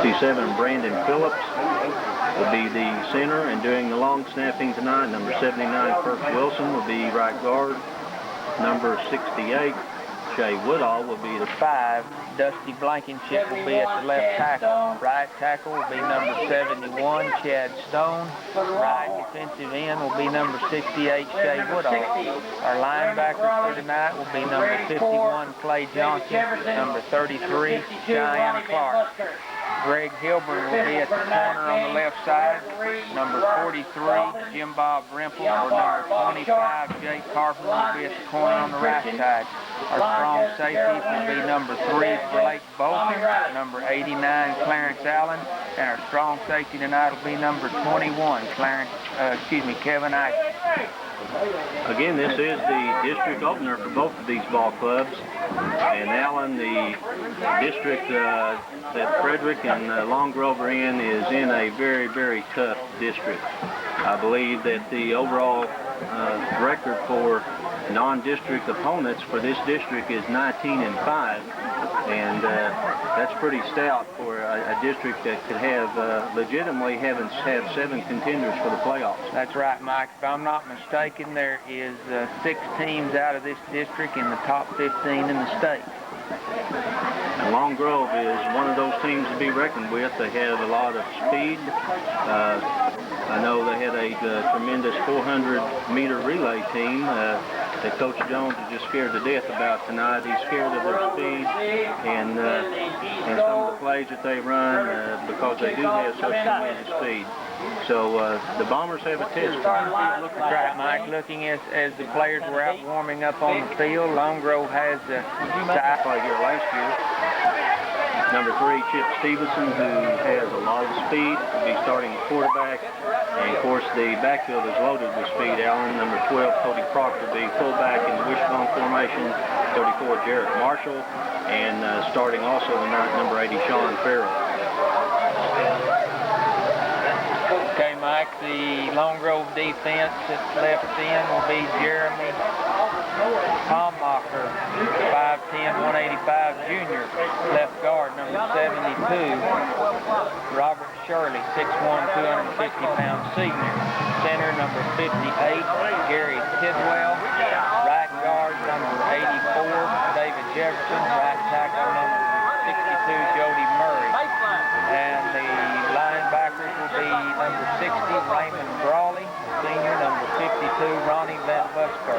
67, Brandon Phillips will be the center, and doing the long snapping tonight, number 79, Kirk Wilson will be right guard. Number 68, Jay Woodall will be the 5. Dusty Blankenship will be at the left tackle. Right tackle will be number 71, Chad Stone. Right defensive end will be number 68, Jay Woodall. Our linebackers for tonight will be number 51, Clay Johnson, number 33, Cheyenne Clark. Greg Hilburn will be at the corner on the left side. Number 43, Jim Bob Rimple, or number 25, Jake Carpenter will be at the corner on the right side. Our strong safeties will be number 3, Blake Bolton, number 89, Clarence Allen, and our strong safety tonight will be number 21, Kevin Ike. Again, this is the district opener for both of these ball clubs, and Allen, the district that Frederick and Long Grove are in, is in a very, very tough district. I believe that the overall record for non-district opponents for this district is 19-5, and that's pretty stout for a district that could have legitimately have 7 contenders for the playoffs. That's right, Mike. If I'm not mistaken, there is 6 teams out of this district in the top 15 in the state. And Long Grove is one of those teams to be reckoned with. They have a lot of speed. I know they had a tremendous 400-meter relay team that Coach Jones is just scared to death about tonight. He's scared of their speed and some of the plays that they run because they do have such tremendous speed. So the Bombers have a test. That's right, Mike. Looking as the players were out warming up on the field, Long Grove has a side play here last year. Number 3, Chip Stevenson, who has a lot of speed, will be starting at quarterback. And of course, the backfield is loaded with speed. Allen, number 12, Cody Proctor, will be fullback in the wishbone formation. 34, Jarrett Marshall, and starting also tonight, number 80, Sean Farrell. Okay, Mike, the Long Grove defense at left end will be Jeremy Tommacher, 5'10", 185 junior. Left guard, number 72, Robert Shirley, 6'1", 250-pound senior. Center, number 58, Gary Tidwell. Right guard, number 84, David Jefferson. Right tackle, number 62, Jody Murray. And the linebackers will be number 60, Raymond Brawley. Senior, number 52, Ronnie Van Busker.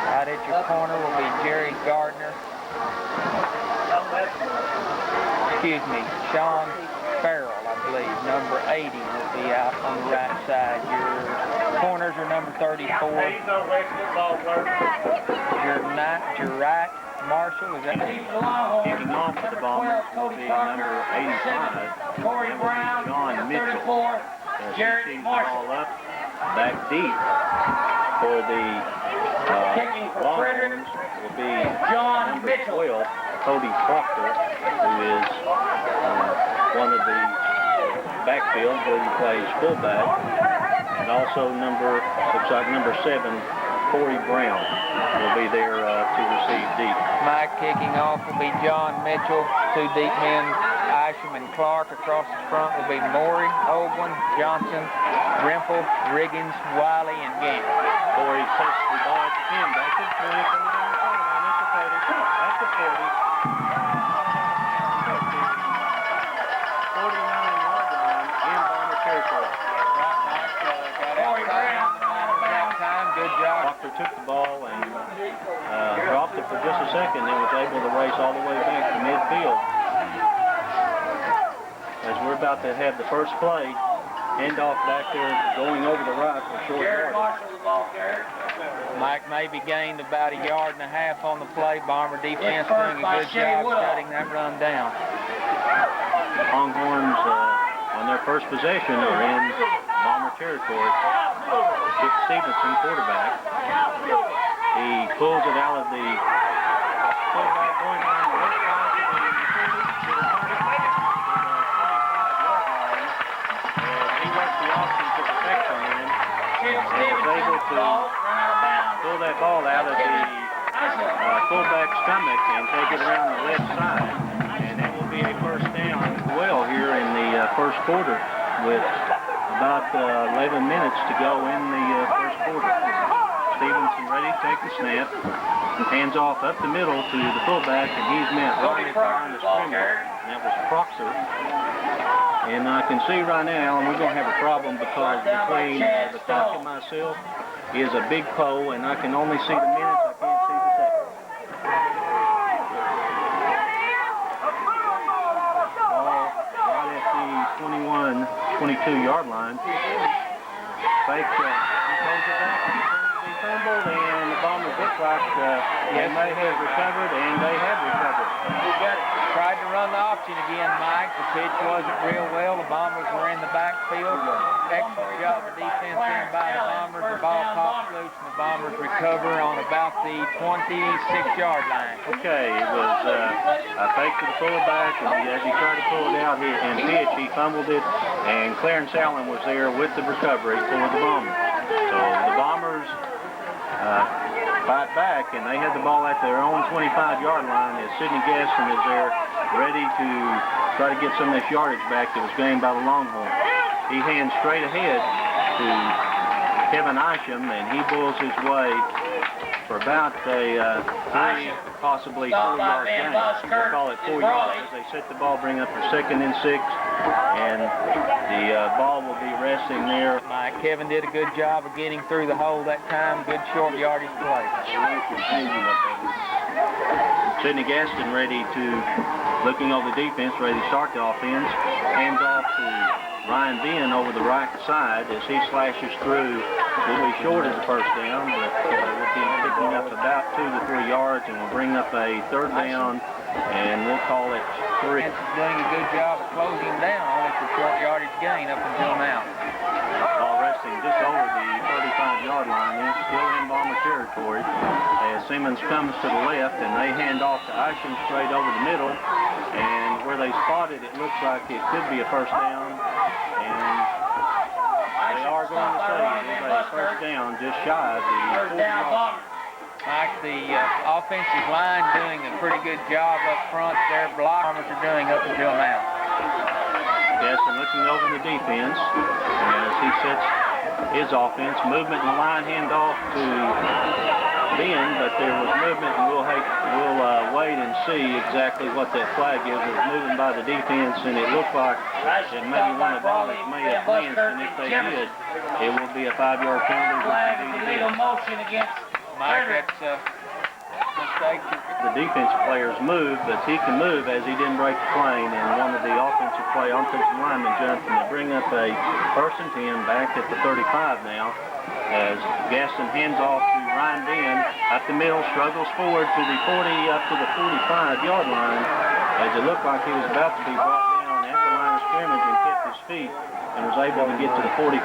Out at your corner will be Jerry Gardner. Sean Farrell, I believe. Number 80 will be out on the right side. Your corners are number 34. Your right, Marshall, is that kicking off for the Bombers will be number 85, John Mitchell. As he sees the ball up, back deep for the Longhorns will be number 12, Cody Proctor, who is one of the backfield where he plays fullback, and also looks like number 7, Corey Brown, will be there to receive deep. Mike, kicking off will be John Mitchell. 2 deep men, Isham and Clark. Across the front will be Morey, Ogwin, Johnson, Rimple, Riggins, Wiley, and Gant. Corey sets the ball at the 10, back to the 20, coming down the sideline at the 30, at the 40. 49-yard line in Bomber territory. Good job. Proctor took the ball and dropped it for just a second and was able to race all the way back to midfield. As we're about to have the first play, handoff back there going over the right for short yardage. Mike maybe gained about 1.5 yards on the play. Bomber defense doing a good job shutting that run down. Longhorns on their first possession are in Bomber territory. Chip Stevenson, quarterback. He pulls it out of the quarterback going down the left side to the 30 to the 35 yard line. He worked the option to protection in and was able to pull that ball out of the fullback's stomach and take it around the left side. And that will be a first down well here quarter with about 11 minutes to go in the first quarter. Stevenson ready to take the snap. Hands off up the middle to the fullback, and he's met right at the line of scrimmage. And that was Proctor. And I can see right now, and we're going to have a problem because between the coach and myself is a big pole, and I can only see the minutes. I can't see the seconds. Ball right at the 21, 22-yard line. Fake, he throws it back. He fumbled, and the Bombers look like they may have recovered, and they have recovered. Tried to run the option again, Mike. The pitch wasn't real well. The Bombers were in the backfield. Excellent job of defense in by the Bombers. The ball pops loose, and the Bombers recover on about the 26-yard line. Okay, it was a fake to the fullback, and as he tried to pull it out and pitch, he fumbled it, and Clarence Allen was there with the recovery for the Bombers. So the Bombers fight back, and they had the ball at their own 25-yard line as Sidney Gaston is there ready to try to get some of this yardage back that was gained by the Longhorns. He hands straight ahead to Kevin Isham, and he bulls his way for about a 3, possibly 4-yard gain. They call it 4 yards. They set the ball, bring up the 2nd and 6, and the ball will be resting there. Mike, Kevin did a good job of getting through the hole that time. Good short yardage play. Sidney Gaston ready to, looking over the defense, ready to start the offense. Hands off to Ryan Ben over the right side as he slashes through. He'll be short as a first down, but we'll be picking up about 2 to 3 yards, and we'll bring up a 3rd down, and we'll call it 3. He's doing a good job of closing down only for short yardage gain up until now. Ball resting just over the 35-yard line. It's still in Bomber territory as Simmons comes to the left, and they hand off to Isham straight over the middle, and where they spotted it looks like it could be a first down, and they are going to say it is a first down just shy of the 40-yard. Mike, the offensive line doing a pretty good job up front there. Blockers are doing up until now. Gaston looking over the defense as he sets his offense. Movement in the line, handoff to Ben, but there was movement, and we'll wait and see exactly what that flag is. It was moving by the defense, and it looked like that maybe one of the Bombers may have flinched, and if they did, it will be a 5-yard penalty. Mike, that's a mistake. The defensive players moved, but he can move as he didn't break the plane, and one of the offensive linemen jumped, and they bring up a 1st and 10 back at the 35 now as Gaston hands off to Ryan Ben up the middle, struggles forward to the 40 up to the 45-yard line as it looked like he was about to be brought down at the line of scrimmage and kept his feet and was able to get to the 45,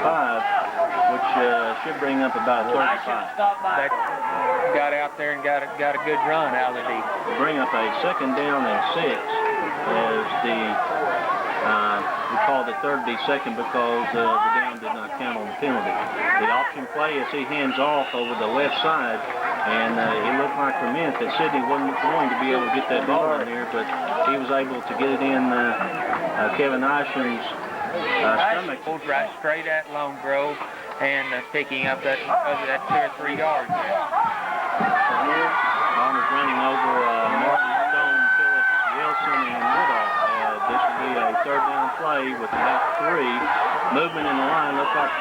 which should bring up about 35. That got out there and got a good run out of the deep. Bring up a 2nd down and 6 as the we called it 3rd and 2nd because the down did not count on the penalty. The option play as he hands off over the left side, and it looked like for a minute that Sidney wasn't going to be able to get that ball in there, but he was able to get it in Kevin Isham's stomach. Pulled right straight at Lone Grove and picking up that 2 or 3 yards there. Bombers running over Martin, Stone, Phillips, Wilson, and Woodall. This will be a 3rd down play with about 3. Movement in the line looks like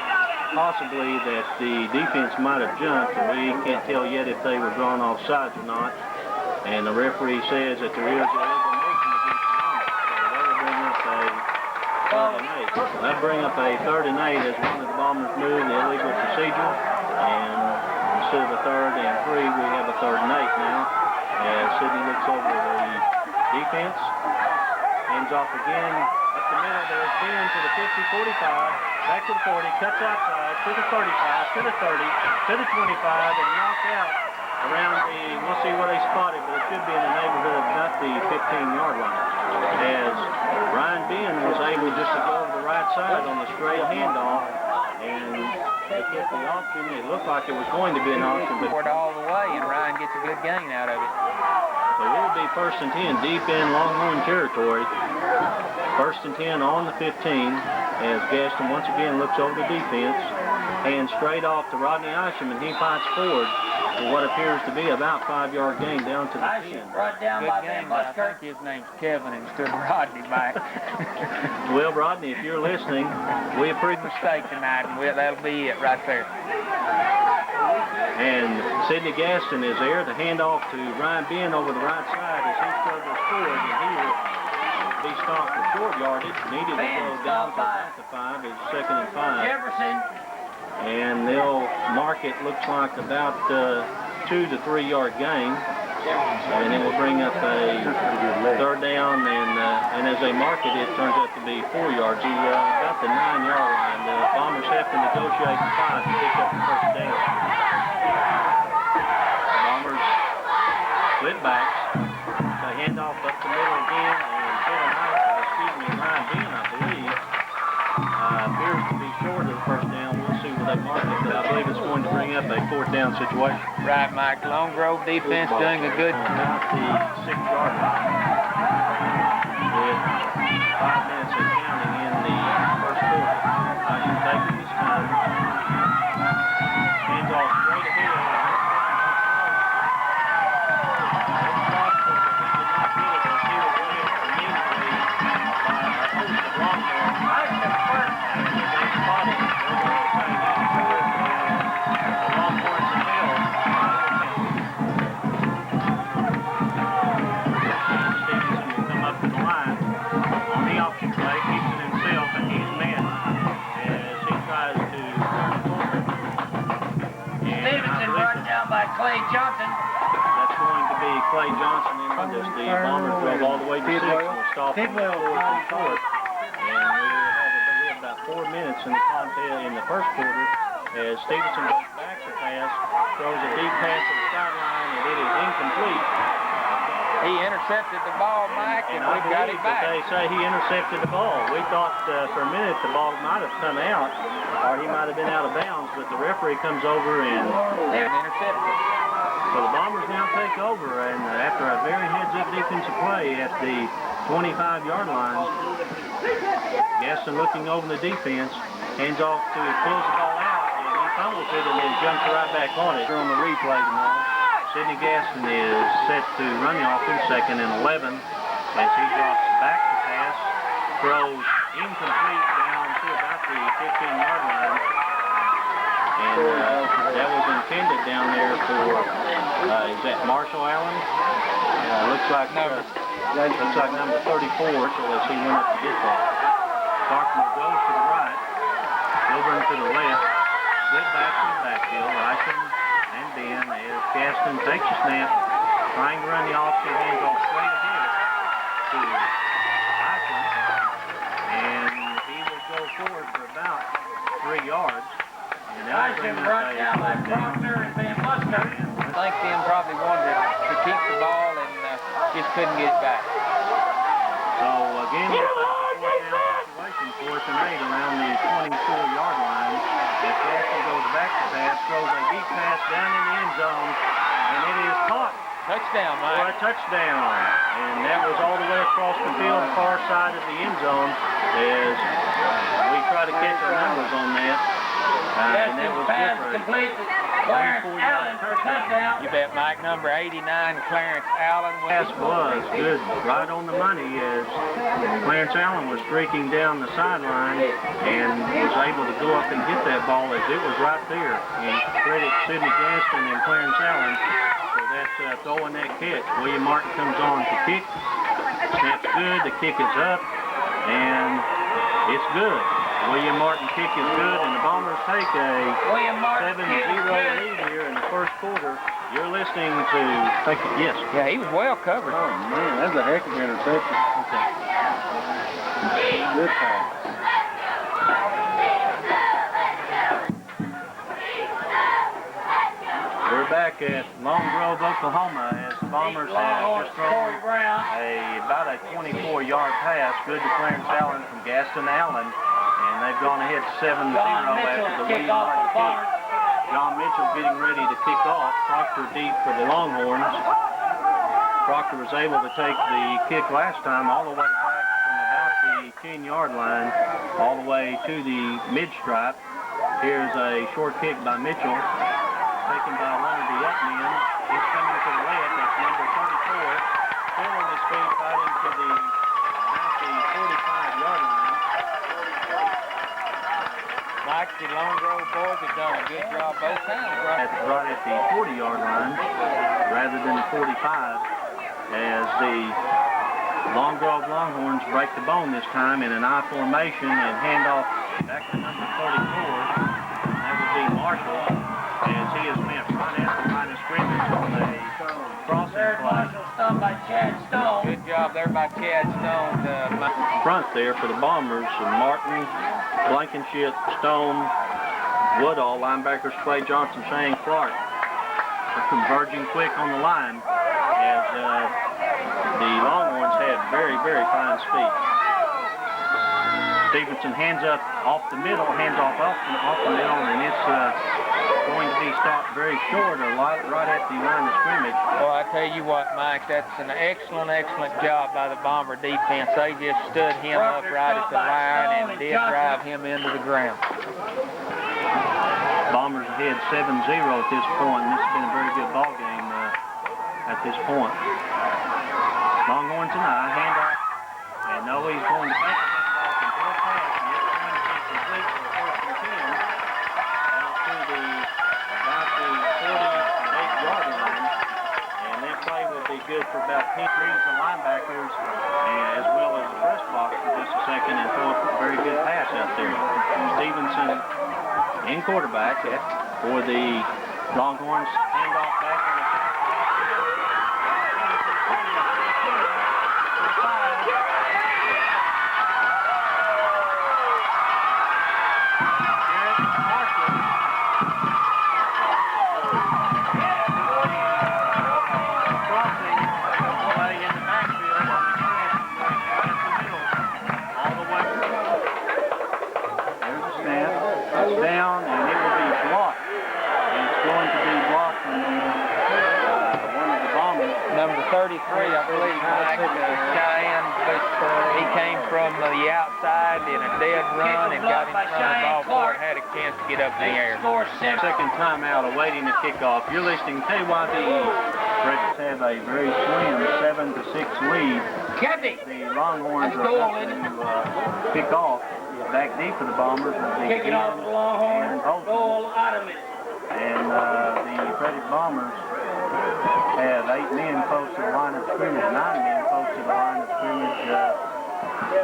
possibly that the defense might have jumped. We can't tell yet if they were drawn off sides or not. And the referee says that there is a illegal motion against the Bombers. So that will bring up a 3rd and 8 as one of the Bombers moved the illegal procedure. And instead of a 3rd and 3, we have a 3rd and 8 now. As Sidney looks over the defense. Hands off again up the middle. There's Ben to the 50, 45, back to the 40, cuts outside to the 35, to the 30, to the 25, and knocked out around the, we'll see where they spot it, but it should be in the neighborhood of about the 15-yard line. As Ryan Ben was able just to go over the right side on the straight handoff, and they get the option. It looked like it was going to be an option, but all the way, and Ryan gets a good gain out of it. So it will be 1st and 10 deep in Longhorn territory. First and 10 on the 15 as Gaston once again looks over the defense. Hands straight off to Rodney Isham, and he fights forward for what appears to be about 5-yard gain down to the 10. Right down by game. I think his name's Kevin instead of Rodney, Mike. Well, Rodney, if you're listening, we appreciate mistake tonight, and that'll be it right there. And Sidney Gaston is there. The handoff to Ryan Ben over the right side as he struggles forward, and he will be stopped for short yardage. Needed to go down to about the 5. It's 2nd and 5. Jefferson. And they'll mark it, looks like about 2 to 3 yard gain. And it will bring up a 3rd down, and as they mark it, it turns out to be 4 yards. About the 9-yard line. The Bombers have to negotiate the 5 to pick up the 1st down. Bombers split backs. A handoff up the middle again, and Ryan Ben, I believe, appears to be short of the 1st down. We'll see where they mark it, but I believe it's going to bring up a 4th down situation. Right, Mike. Long Grove defense doing a good about the 6-yard line. With 5 minutes and counting in the first quarter. Isham taking his time. Hands off straight ahead. It's possible that he did not get it as he was hit immediately by a host of Longhorns. And they spotted it. They're going to say that the Longhorns have held. Stevenson will come up to the line on the option play, keeps it himself, and he's met as he tries to turn the corner. Stevenson brought down by Clay Johnson. That's going to be Clay Johnson in with us. The Bombers drove all the way to 6. We'll stop him at 4th and short. And we have about 4 minutes in the contest in the first quarter as Stevenson goes back to pass, throws a deep pass to the sideline, and it is incomplete. He intercepted the ball, Mike, and we've got him back. They say he intercepted the ball. We thought for a minute the ball might have come out, or he might have been out of bounds, but the referee comes over and intercepted. So the Bombers now take over, and after a very heads-up defensive play at the 25-yard line, Gaston looking over the defense, hands off to, pulls the ball out, and he fumbles it and then jumps right back on it. On the replay tomorrow. Sidney Gaston is set to run the offense, 2nd and 11, as he drops back to pass, throws incomplete down to about the 15-yard line. And that was intended down there for, is that Marshall Allen? Looks like number 34, so let's see when it can get that. Clarkman goes to the right, Hilburn to the left, split back to the backfield, Isham and Ben as Gaston takes a snap, trying to run the offset, hands off straight ahead to Isham, and he will go forward for about 3 yards. And Isham brought down by Proctor and Ben Musker. I think Ben probably wanted to keep the ball and just couldn't get it back. So again, it's a 4th down situation, 4th and 8 around the 24-yard line. As Gaston goes back to pass, throws a deep pass down in the end zone, and it is caught. Touchdown, Mike. For a touchdown. And that was all the way across the field, far side of the end zone, as we try to catch our numbers on that. And that was complete. Clarence Allen for touchdown. You bet, Mike. Number 89, Clarence Allen. Pass was good, right on the money, as Clarence Allen was streaking down the sideline and was able to go up and get that ball as it was right there. And credit Sidney Gaston and Clarence Allen for that throw and that catch. William Martin comes on to kick. Snap's good. The kick is up, and it's good. William Martin kick is good, and the Bombers take a 7-0 lead here in the first quarter. You're listening to, yes. Yeah, he was well covered. Oh, man, that's a heck of an interception. Okay. Good pass. We're back at Long Grove, Oklahoma, as the Bombers have just thrown about a 24-yard pass. Good to Clarence Allen from Gaston Allen. And they've gone ahead 7-0 after the William Martin kick. John Mitchell getting ready to kick off. Proctor deep for the Longhorns. Proctor was able to take the kick last time all the way back from about the 10-yard line all the way to the mid-stripe. Here's a short kick by Mitchell, taken by one of the up men. He's coming to the left. That's number 34. Still on his feet, fighting to the 45-yard line. Mike, the Lone Grove boys have done a good job both times. That's right at the 40-yard line rather than the 45, as the Long Grove Longhorns break the bone this time in an I formation and hand off back to number 34. That would be Marshall, as he is met right at the line of scrimmage on a crossing play. Good job there by Chad Stone. Front there for the Bombers, Martin, Blankenship, Stone, Woodall, linebackers Clay Johnson, Shane Clark are converging quick on the line, as the Longhorns had very, very fine speed. Stevenson hands up off the middle, hands off the middle, and it's going to be stopped very short or right at the line of scrimmage. Well, I tell you what, Mike, that's an excellent, excellent job by the Bomber defense. They just stood him up right at the line and did drive him into the ground. Bombers ahead 7-0 at this point, and this has been a very good ball game at this point. Longhorns and I hand off, and no, he's going to take the handoff and throw a pass, and it's going to be complete for first and 10 out to about the 48-yard line, and that play will be good for about 10 reads the linebackers as well as the press box for just a second and throw a very good pass out there. Stevenson in quarterback for the Longhorns. Handoff back on the down, and it will be blocked. And it's going to be blocked from one of the Bombers. Number 33, I believe, Mike, Cheyenne, he came from the outside in a dead run and got in front of the ball before it had a chance to get up in the air. Second timeout awaiting the kickoff. You're listening to KYBE. Fredericks have a very slim 7-6 lead. The Longhorns are about to kick off. Back deep for the Bombers will be Kicking off the Longhorns, goal out of it. And the Frederick Bombers have 8 men close to the line of scrimmage, 9 men close to the line of scrimmage,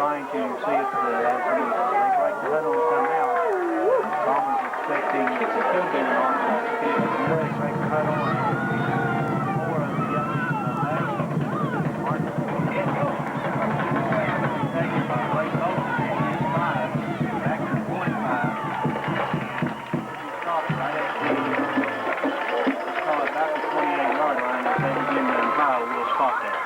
trying to see if as they break the huddle and come out. Bombers expecting it could be an onside kick. They break the huddle and 4 of the young Martin taken by Ray Bolton. Back to 45. Stopped right at about the 28-yard line. If they begin to impile, we'll spot that.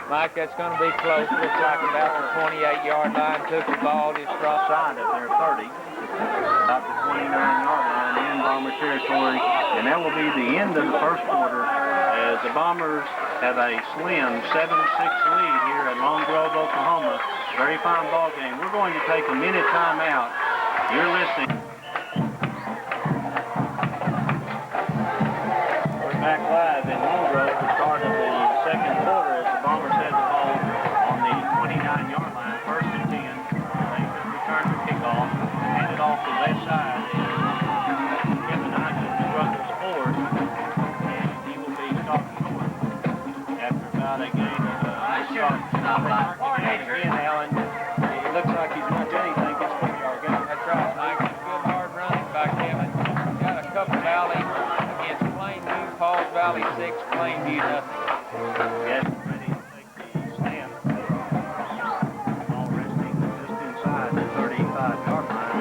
Mike, that's going to be close. Looks like about the 28-yard line. Took the ball just dropped Side of their 30. About the 29-yard line in Bomber territory. And that will be the end of the first quarter as the Bombers have a slim 7-6 lead here at Long Grove, Oklahoma. Very fine ball game. We're going to take a minute timeout. You're listening. We're back live in Long Grove at the start of the second quarter as the Bombers had the ball on the 29-yard line, first and 10. They return to kickoff, hand it off the left side. Kevin Hodges struggles forward, and he will be stopped short after about a gain of again, Alan. It looks like he's not done anything. It's 20-yard gain. That's right, Mike. Good hard running by Kevin. Got a couple Valley against Plainview. Falls Valley 6, Plainview nothing. Getting ready to take the snap. Ball resting just inside the 35-yard line.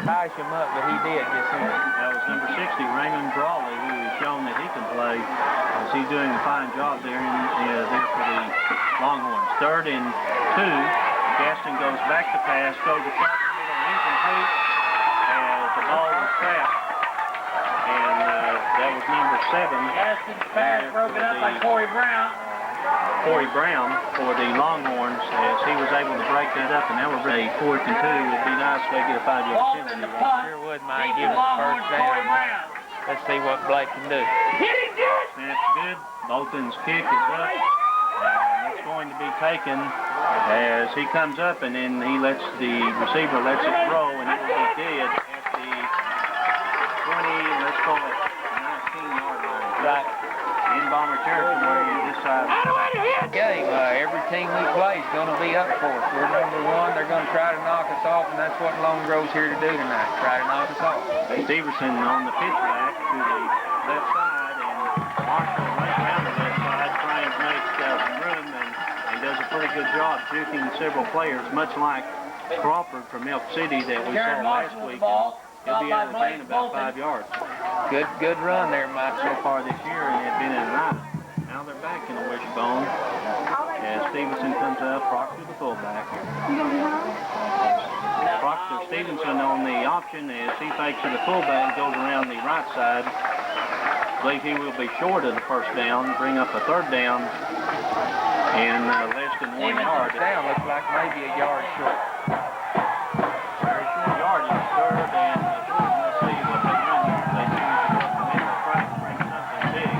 Ties him up, but he did just then. That was number 60, Raymond Brawley, who has shown that he can play. As he's doing a fine job there, there for the Longhorns. 3rd and 2. Gaston goes back to pass, goes across the middle, incomplete, as the ball was Gaston's pass broken up by Corey Brown. Corey Brown for the Longhorns, as he was able to break that up, and that was a 4th and 2. It'd be nice if they get a 5-yard Walton penalty. the punt. Sure would, Mike. Beat Give the us Longhorns, first Corey down. Brown. Let's see what Blake can do. Hit him good. Snap's good. Bolton's kick is up. And it's going to be taken as he comes up, and then he lets the receiver lets it throw, and it will be dead at the 20, let's call it 19-yard line. Right. In Bomber territory at this side. Game, every team we play is going to be up for us. We're number one. They're going to try to knock us off, and that's what Lone Grove's here to do tonight, try to knock us off. Stevenson on the pitch back to the left side, and Marshall right around the left side trying to make some room and does a pretty good job juking several players, much like Crawford from Elk City that we saw last week. He'll be able to gain about 5 yards. Good run there, Mike. So far this year, and they've been in and out. Now they're back in the wishbone. As Stevenson comes up, Proctor the fullback. Proctor Stevenson on the option as he fakes to the fullback and goes around the right side. I believe he will be short of the first down, bring up a 3rd down, and less than 1 yard. Down looks like maybe a yard short. Very short yardage, 3rd, and let's see what they run here. They do try to bring something big.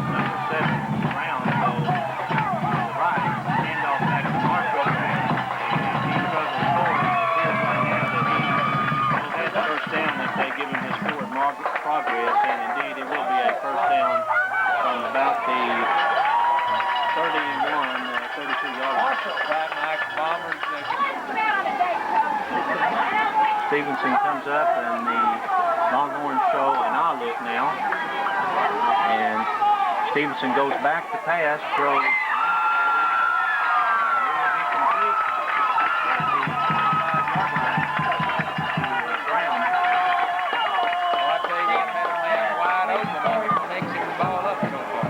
Number 7, Brown goes to the right. Handoff back to Marshall. And he struggles forward. It appears right now that he will have the first down if they give him his forward progress. And indeed, it will be a first down from about the 32-yard line. Right, Mike. Bombers. Stevenson comes up, and the Longhorns show an eye look now. And Stevenson goes back to pass, throws. It will be complete at the 25-yard line to Brown. Well, I tell you, I've had a man wide open on him, mixing the ball up so far.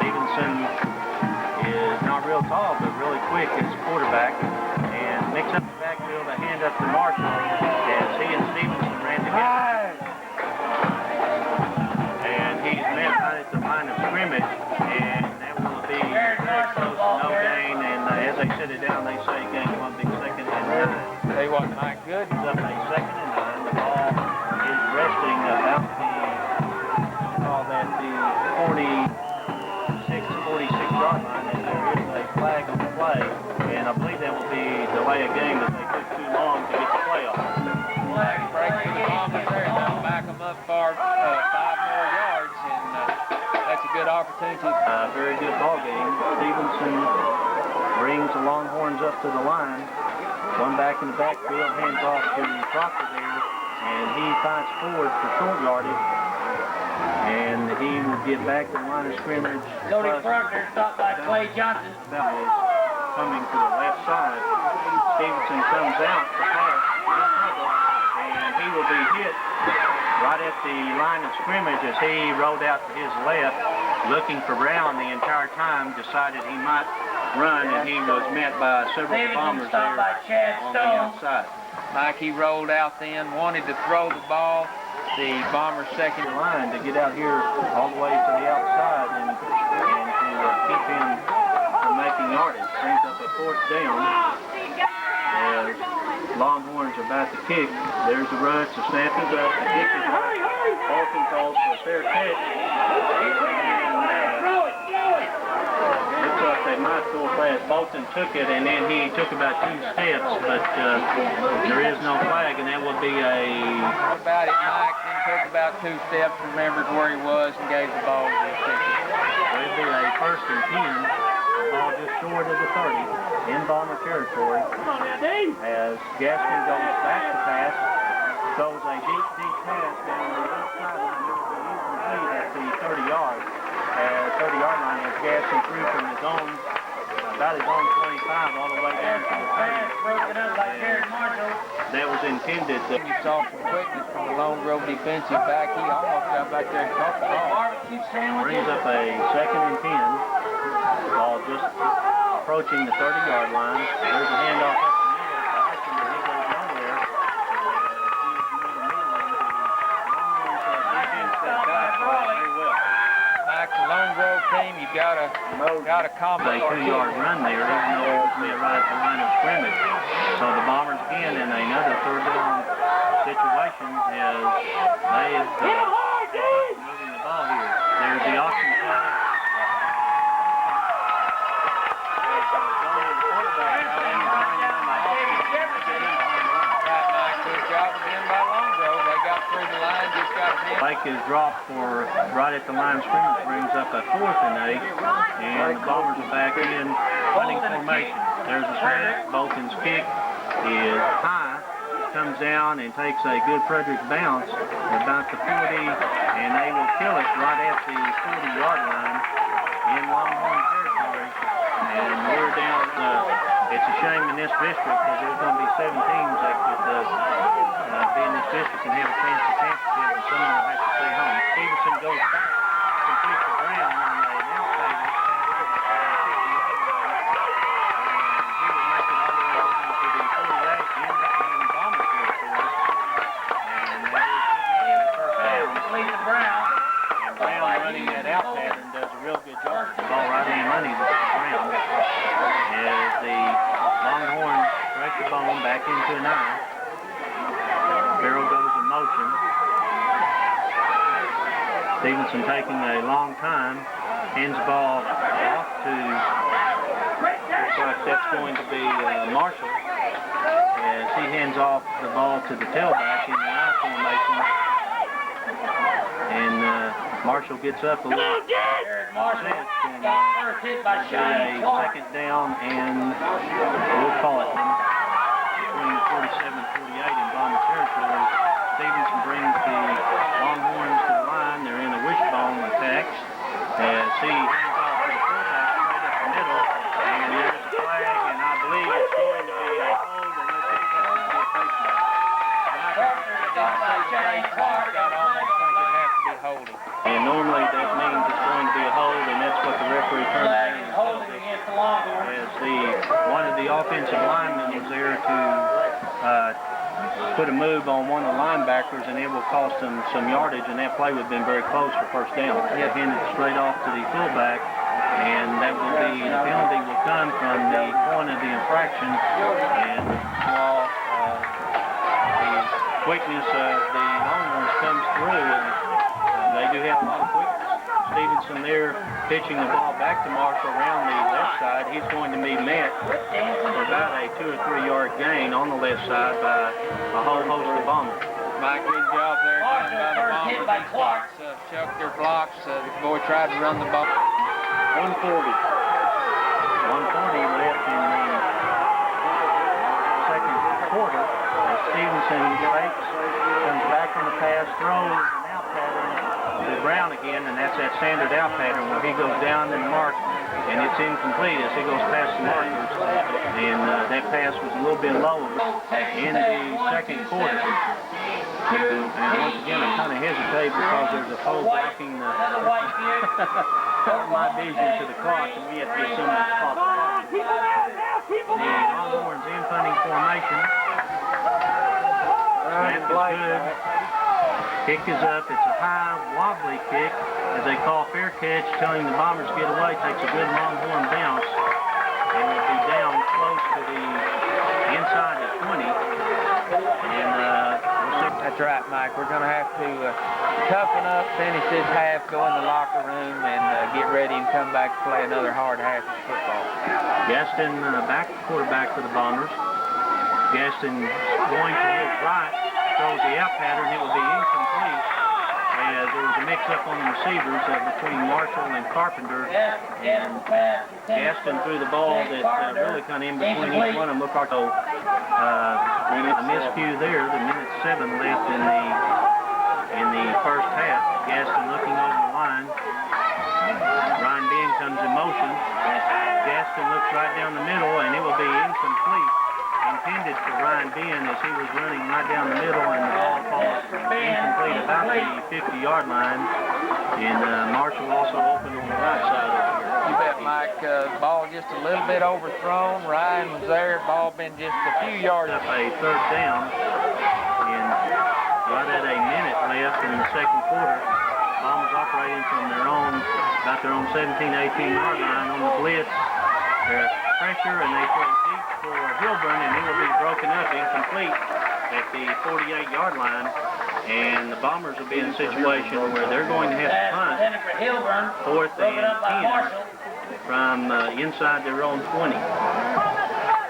Stevenson is not real tall, but really quick as a quarterback. And mix up the backfield, a hand up to Marshall as he and Stevenson ran together. And he's met right at the line of scrimmage, and that will be very close to no gain. And as they sit it down, they say gain 1 big 2nd and 9. They wasn't Mike good. It's up a 2nd and 9. The ball is resting about the, call that the 46-yard line, and there is a flag on the play. And I believe that will be delay a game that they took too long to get the play off. Flag breaking the Bombers there. They'll back them up for 5 more yards, and that's a good opportunity. Very good ball game. Stevenson brings the Longhorns up to the line. One back in the backfield, hands off to Proctor there, and he fights forward for short yardage. And he will get back to the line of scrimmage. Cody Proctor stopped by Clay Johnson. That was coming to the left side. Stevenson comes out to pass, and he will be hit right at the line of scrimmage as he rolled out to his left, looking for Brown the entire time, decided he might run, and he was met by several Bombers there on the outside. Mike, he rolled out then, wanted to throw the ball. The Bombers' second line to get out here all the way to the outside and to keep him from making yardage. Brings up a 4th down as Longhorns are about to kick. There's the rush, the snap is up, the kick is up. Bolton calls for a fair catch. Looks like they might go fast. Bolton took it, and then he took about 2 steps, but there is no flag, and that would be a... What about it, Mike? Then took about 2 steps, remembered where he was, and gave the ball to the kicker. It would be a 1st and 10. The ball just short of the 30 in Bomber territory. As Gaston goes back to pass, throws a deep pass down the left sideline. It will be incomplete at the 30-yard. 30-yard line as Gaston threw from his own, about his own 25 all the way down to the 30. That was intended to... You saw some quickness from the Lone Grove defensive back. He almost got back there and caught the ball. Brings up a 2nd and 10. Ball just approaching the 30-yard line. There's a handoff up the middle to Hyson, but he goes nowhere. He is moving to got a combo. A 2-yard run there, even though it was right at the line of scrimmage. So the Bombers again in another 3rd down situation as they have moving the ball here. There's the option play. Blake is dropped for right at the line of scrimmage, brings up a 4th and 8, and the Bombers are back in punting formation. There's a snap. Bolton's kick is high, comes down and takes a good Frederick bounce about the 40, and they will kill it right at the 40-yard line in Longhorn territory. And we're down. It's a shame in this district because there's going to be 7 teams that could be in this district and have a chance to championship, and some of them have to stay home. Stevenson goes back, completes the ground on a outside. He will make it all the way down to the 48 in Bomber territory. And that is the first down. Complete the Brown. And Brown running that out pattern does a real good job. The ball right in money to Brown as the Longhorns strike the ball back into an eye. Farrell goes in motion. Stevenson taking a long time. Hands the ball off to, looks like that's going to be Marshall. As he hands off the ball to the tailback in the I formation. And Marshall gets up a little. Marshall got first hit by Shiny Clark. 2nd down and we'll call it between 47 and 48 in Bomber territory. Stevenson brings the Longhorns to the line. They're in a wishbone attack as he hands off to the fullback straight up the middle. And there's a flag, and I believe it's going to be a hold, and this is going to be a face mask. And normally that means it's going to be a hold, and that's what the referee turns around and Holding against the Longhorns. as one of the offensive linemen was there to put a move on one of the linebackers, and it will cost them some yardage, and that play would have been very close for first down. He handed it straight off to the fullback, and that will be, the penalty will come from the point of the infraction, and while the quickness of the Longhorns comes through, and they do have a lot of quickness. Stevenson there pitching the ball back to Marshall around the left side. He's going to be met for about a 2 or 3 yard gain on the left side by a whole host of Bombers. Mike, good job there done by the First hit by Bombers. Clark. Chucked their blocks. The boy tried to run the ball. 140 left in the 2nd quarter. As Stevenson fakes, comes back on the pass, throws an out pattern to Brown again, and that's that standard out pattern where he goes down and marks, and it's incomplete as he goes past the markers. And that pass was a little bit low in the 2nd quarter. And once again, I kind of hesitate because there's a pole blocking my vision to the clock, and we have to get some of the clock. The Longhorns in punting formation. Snap is good. Kick is up. It's a high, wobbly kick as they call fair catch, telling the Bombers to get away. Takes a good Longhorn bounce and will be down close to the inside of 20. And That's right, Mike. We're going to have to toughen up, finish this half, go in the locker room, and get ready and come back to play another hard half of football. Gaston back quarterback for the Bombers. Gaston going to his right, throws the out pattern. It will be incomplete as there was a mix-up on the receivers between Marshall and Carpenter. And Gaston threw the ball that really kind of in between each one of them. Looked like a miscue there. The minute 7 left in the first half. Gaston looking over the line. Ryan Ben comes in motion. Gaston looks right down the middle, and it will be incomplete. Intended for Ryan Ben as he was running right down the middle, and the ball falls incomplete about the 50-yard line. And Marshall also opened on the right side over here. You bet, Mike. Ball just a little bit overthrown. Ryan was there. Ball been just a few yards. Up a 3rd down, and right at a minute left in the 2nd quarter. Bombers operating from about their own 17, 18-yard line on the blitz. There's pressure, and they throw deep for Hilburn, and he will be broken up, incomplete, at the 48-yard line. And the Bombers will be in a situation where they're going to have to punt 4th and 10 from inside their own 20.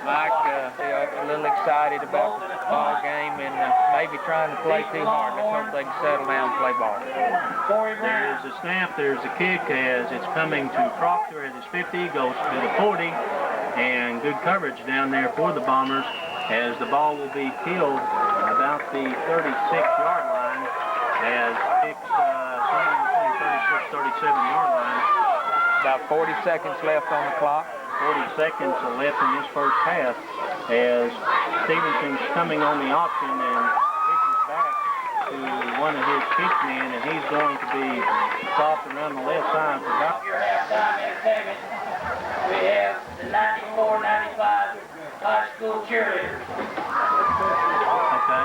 Mike, they're a little excited about the ball game and maybe trying to play too hard. Let's hope they can settle down and play ball. There's a snap, there's a kick as it's coming to Proctor at his 50, goes to the 40, and good coverage down there for the Bombers as the ball will be killed about the 36-yard line as picks somewhere between 36, 37-yard line. About 40 seconds left on the clock. 40 seconds left in this first half as Stevenson's coming on the option and pitches back to one of his pitchmen, and he's going to be stopped around the left side for about. Your halftime in segment, we have the 94-95 high school cheerleaders. Okay.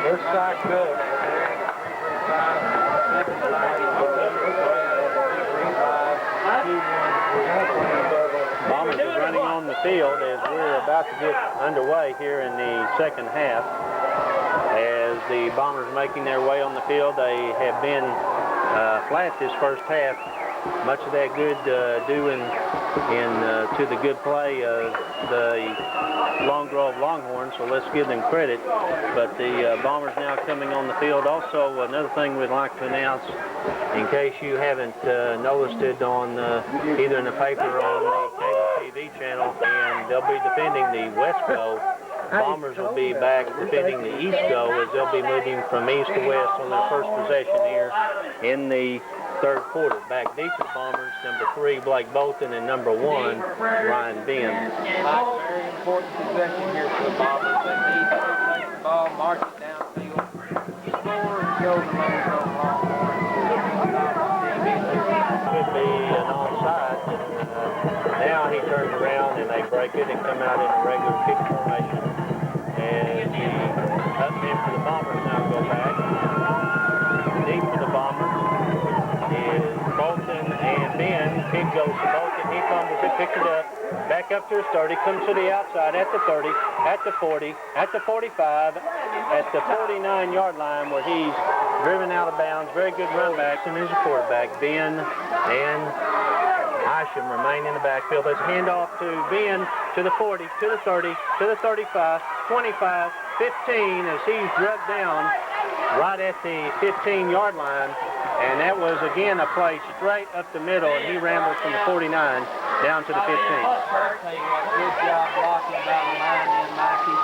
Their side good. Bombers are running on the field as we're about to get underway here in the second half. As the Bombers making their way on the field, they have been flat this first half. Much of that good due to the good play of the Long Grove Longhorns, so let's give them credit. But the Bombers now coming on the field. Also, another thing we'd like to announce, in case you haven't noticed it on either in the paper or on the cable TV channel, and they'll be defending the West Go. Bombers will be back defending the East Go as they'll be moving from east to west on their first possession here in the third quarter. Back deep to the Bombers, number 3, Blake Bolton, and number 1, Ryan Ben. Very important possession here for the Bombers. They need to take the ball, march it downfield, score, and show the Longhorns. Could be an onside. Now he turns around and they break it and come out in a regular kick formation. And the up in for the Bombers now go back. Deep for the Bombers is Bolton and Ben. Kick goes to Bolton. He fumbles it, picks it up. Back up to his 30, comes to the outside at the 30, at the 40, at the 45, at the 49-yard line where he's driven out of bounds. Very good run back, and there's a quarterback. Ben and Isham remain in the backfield. There's a handoff to Ben, to the 40, to the 30, to the 35, 25, 15 as he's drugged down right at the 15-yard line. And that was, again, a play straight up the middle, and he rambled from the 49 down to the 15. Good job blocking down the line in Mikey.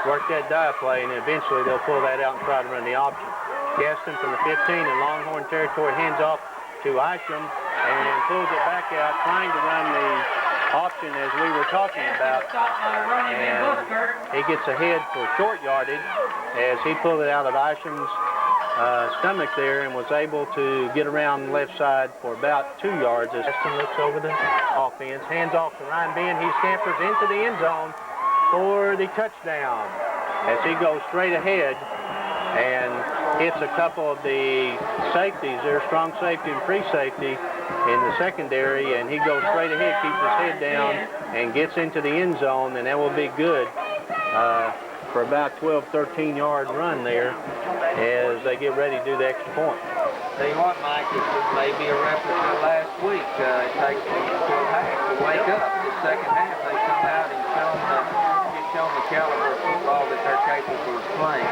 Work that dive play, and eventually they'll pull that out and try to run the option. Gaston from the 15 in Longhorn territory hands off to Isham and pulls it back out, trying to run the option as we were talking about. And he gets ahead for short yardage as he pulled it out of Isham's stomach there and was able to get around the left side for about 2 yards as Gaston looks over the offense. Hands off to Ryan Ben. He scampers into the end zone for the touchdown as he goes straight ahead and hits a couple of the safeties there, strong safety and free safety in the secondary, and he goes straight ahead, keeps his head down, and gets into the end zone, and that will be good for about 12, 13-yard run there as they get ready to do the extra point. Tell you what, Mike, it may be a replica last week. It takes them until half to wake up. The second half, they come out and shown the caliber of football that they're capable of playing.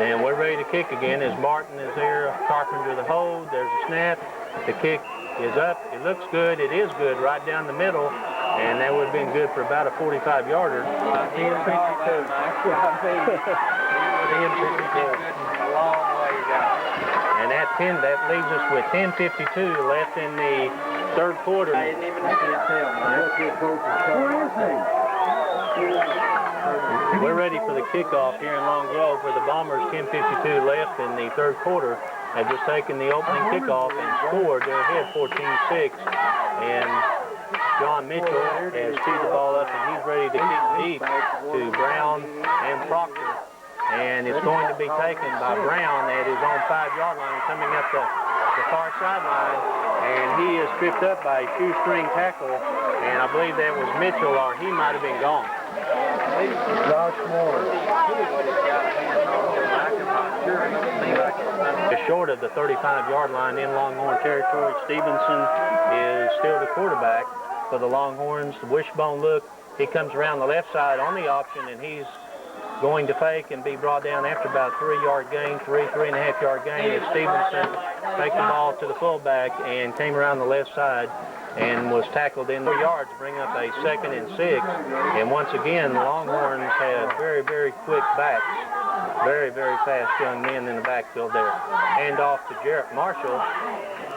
And we're ready to kick again as Martin is there, Carpenter the hold. There's a snap. The kick is up. It looks good. It is good right down the middle. And that would have been good for about a 45-yarder. A long way down. And that leaves us with 10:52 left in the third quarter. I didn't even tell, man. We're ready for the kickoff here in Long Grove where the Bombers, 10:52 left in the third quarter, have just taken the opening kickoff and scored. They're ahead 14-6. And John Mitchell has teed the ball up and he's ready to kick deep to Brown and Proctor. And it's going to be taken by Brown at his own 5-yard line coming up the far sideline. And he is tripped up by a shoestring tackle. And I believe that was Mitchell or he might have been gone. Just short of the 35-yard line in Longhorn territory. Stevenson is still the quarterback for the Longhorns. The wishbone look. He comes around the left side on the option, and he's going to fake and be brought down after about a 3-yard gain, 3.5-yard gain as Stevenson take the ball to the fullback and came around the left side and was tackled in 4 yards to bring up a 2nd and 6. And once again, the Longhorns had very, very quick backs. Very, very fast young men in the backfield there. Hand off to Jarrett Marshall,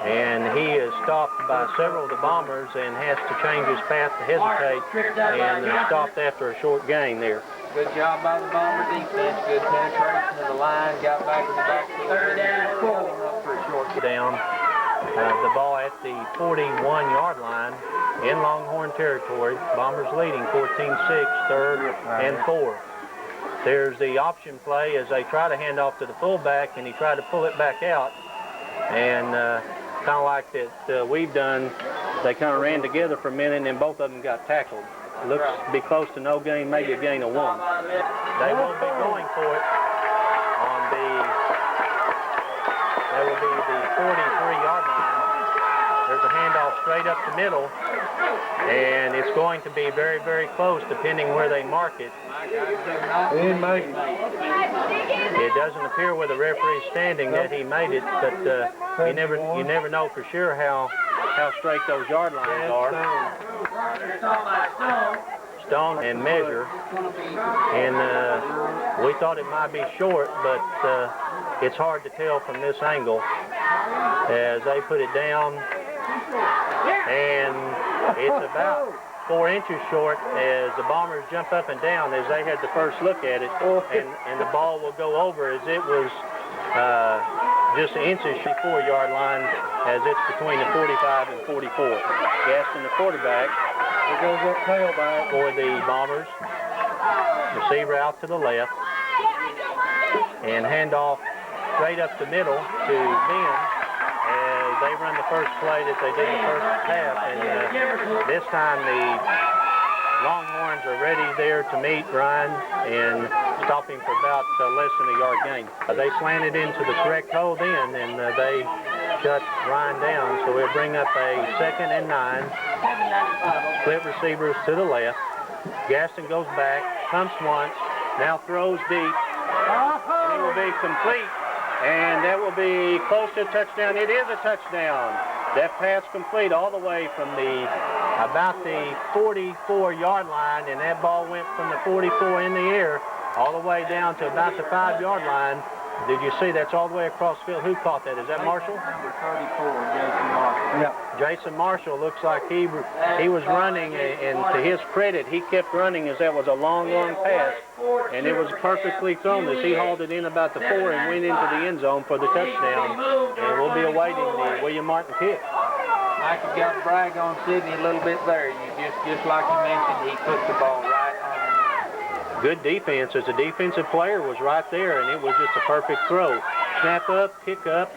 and he is stopped by several of the Bombers and has to change his path to hesitate and stopped after a short gain there. Good job by the Bomber defense. Good penetration of the line. Got back in the backfield. Up for a short down. The ball at the 41-yard line in Longhorn territory. Bombers leading 14-6, 3rd and 4. There's the option play as they try to hand off to the fullback, and he tried to pull it back out. And kind of like that we've done, they kind of ran together for a minute, and then both of them got tackled. Looks to be close to no gain, maybe a gain of 1. They will be going for it on that will be the 43-yard line. There's a handoff straight up the middle, and it's going to be very, very close depending where they mark it. It doesn't appear where the referee's standing that he made it, but you never know for sure how straight those yard lines are. Stone and measure, and we thought it might be short, but it's hard to tell from this angle as they put it down, and it's about 4 inches short as the Bombers jump up and down as they had the first look at it, and the ball will go over as it was just inches 4-yard line as it's between the 45 and 44. Gaston, the quarterback. There goes that tailback for the Bombers. Receiver out to the left. And handoff straight up the middle to Ben as they run the first play that they did the first half. And this time the Longhorns are ready there to meet Ryan and stop him for about less than a yard gain. They slanted into the correct hole then, and they shut Ryan down, so we'll bring up a 2nd and 9. Split receivers to the left. Gaston goes back, pumps once, now throws deep, and it will be complete, and that will be close to a touchdown. It is a touchdown. That pass complete all the way from about the 44-yard line, and that ball went from the 44 in the air all the way down to about the 5-yard line. Did you see that's all the way across the field? Who caught that? Is that Marshall? Number 34, Jason Marshall. Yep. Jason Marshall looks like he was running, and to his credit, he kept running as that was a long, long pass, and it was perfectly thrown as he hauled it in about the 4 and went into the end zone for the touchdown, and we'll be awaiting the William Martin kick. Mike, you got to brag on Sidney a little bit there. Just like you mentioned, he put the ball right on the money. Good defense as the defensive player was right there, and it was just a perfect throw. Snap up, kick up,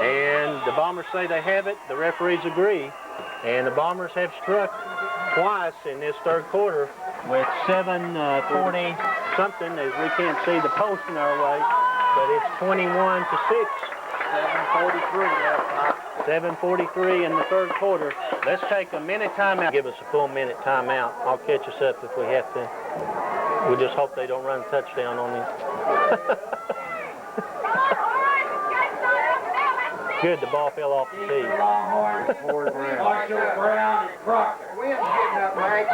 and the Bombers say they have it. The referees agree, and the Bombers have struck twice in this third quarter with 7:40 something, as we can't see the post in our way, but it's 21-6. 7:43 in the third quarter. Let's take a minute timeout. Give us a full minute timeout. I'll catch us up if we have to. We just hope they don't run a touchdown on you. Good, the ball fell off the tee. Marshall, Brown, and Proctor. Wind's getting up, Mike.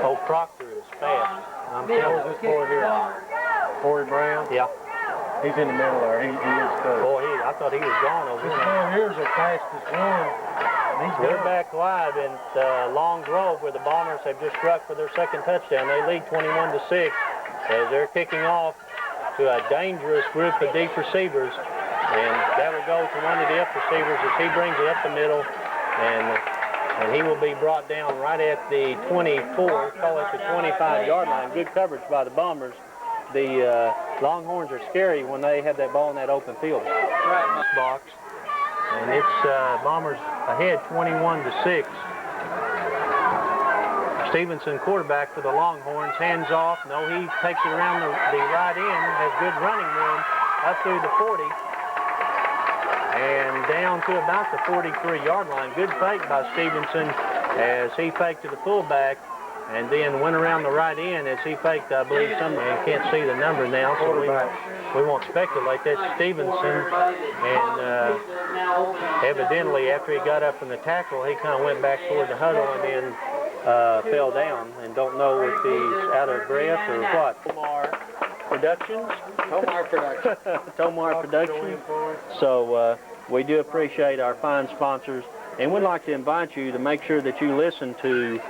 Oh, Proctor is fast. I'm telling this boy here. Corey Brown. Yeah. He's in the middle there. He is close. Boy, I thought he was gone over This there. man here's the fastest one. We're back live in Long Grove where the Bombers have just struck for their second touchdown. They lead 21-6 as they're kicking off to a dangerous group of deep receivers. And that will go to one of the up receivers as he brings it up the middle. And he will be brought down right at the 24, call it the 25-yard line. Good coverage by the Bombers. The Longhorns are scary when they have that ball in that open field. Box. And it's Bombers ahead 21-6. Stevenson, quarterback for the Longhorns, hands off. No, he takes it around the right end, has good running room up through the 40 and down to about the 43-yard line. Good fake by Stevenson as he faked to the fullback and then went around the right end as he faked, I believe, I can't see the number now, so we won't speculate. That's Stevenson, and evidently after he got up from the tackle, he kind of went back toward the huddle and then fell down, and don't know if he's out of breath or what. Tomar Productions. Tomar Productions. So we do appreciate our fine sponsors, and we'd like to invite you to make sure that you listen to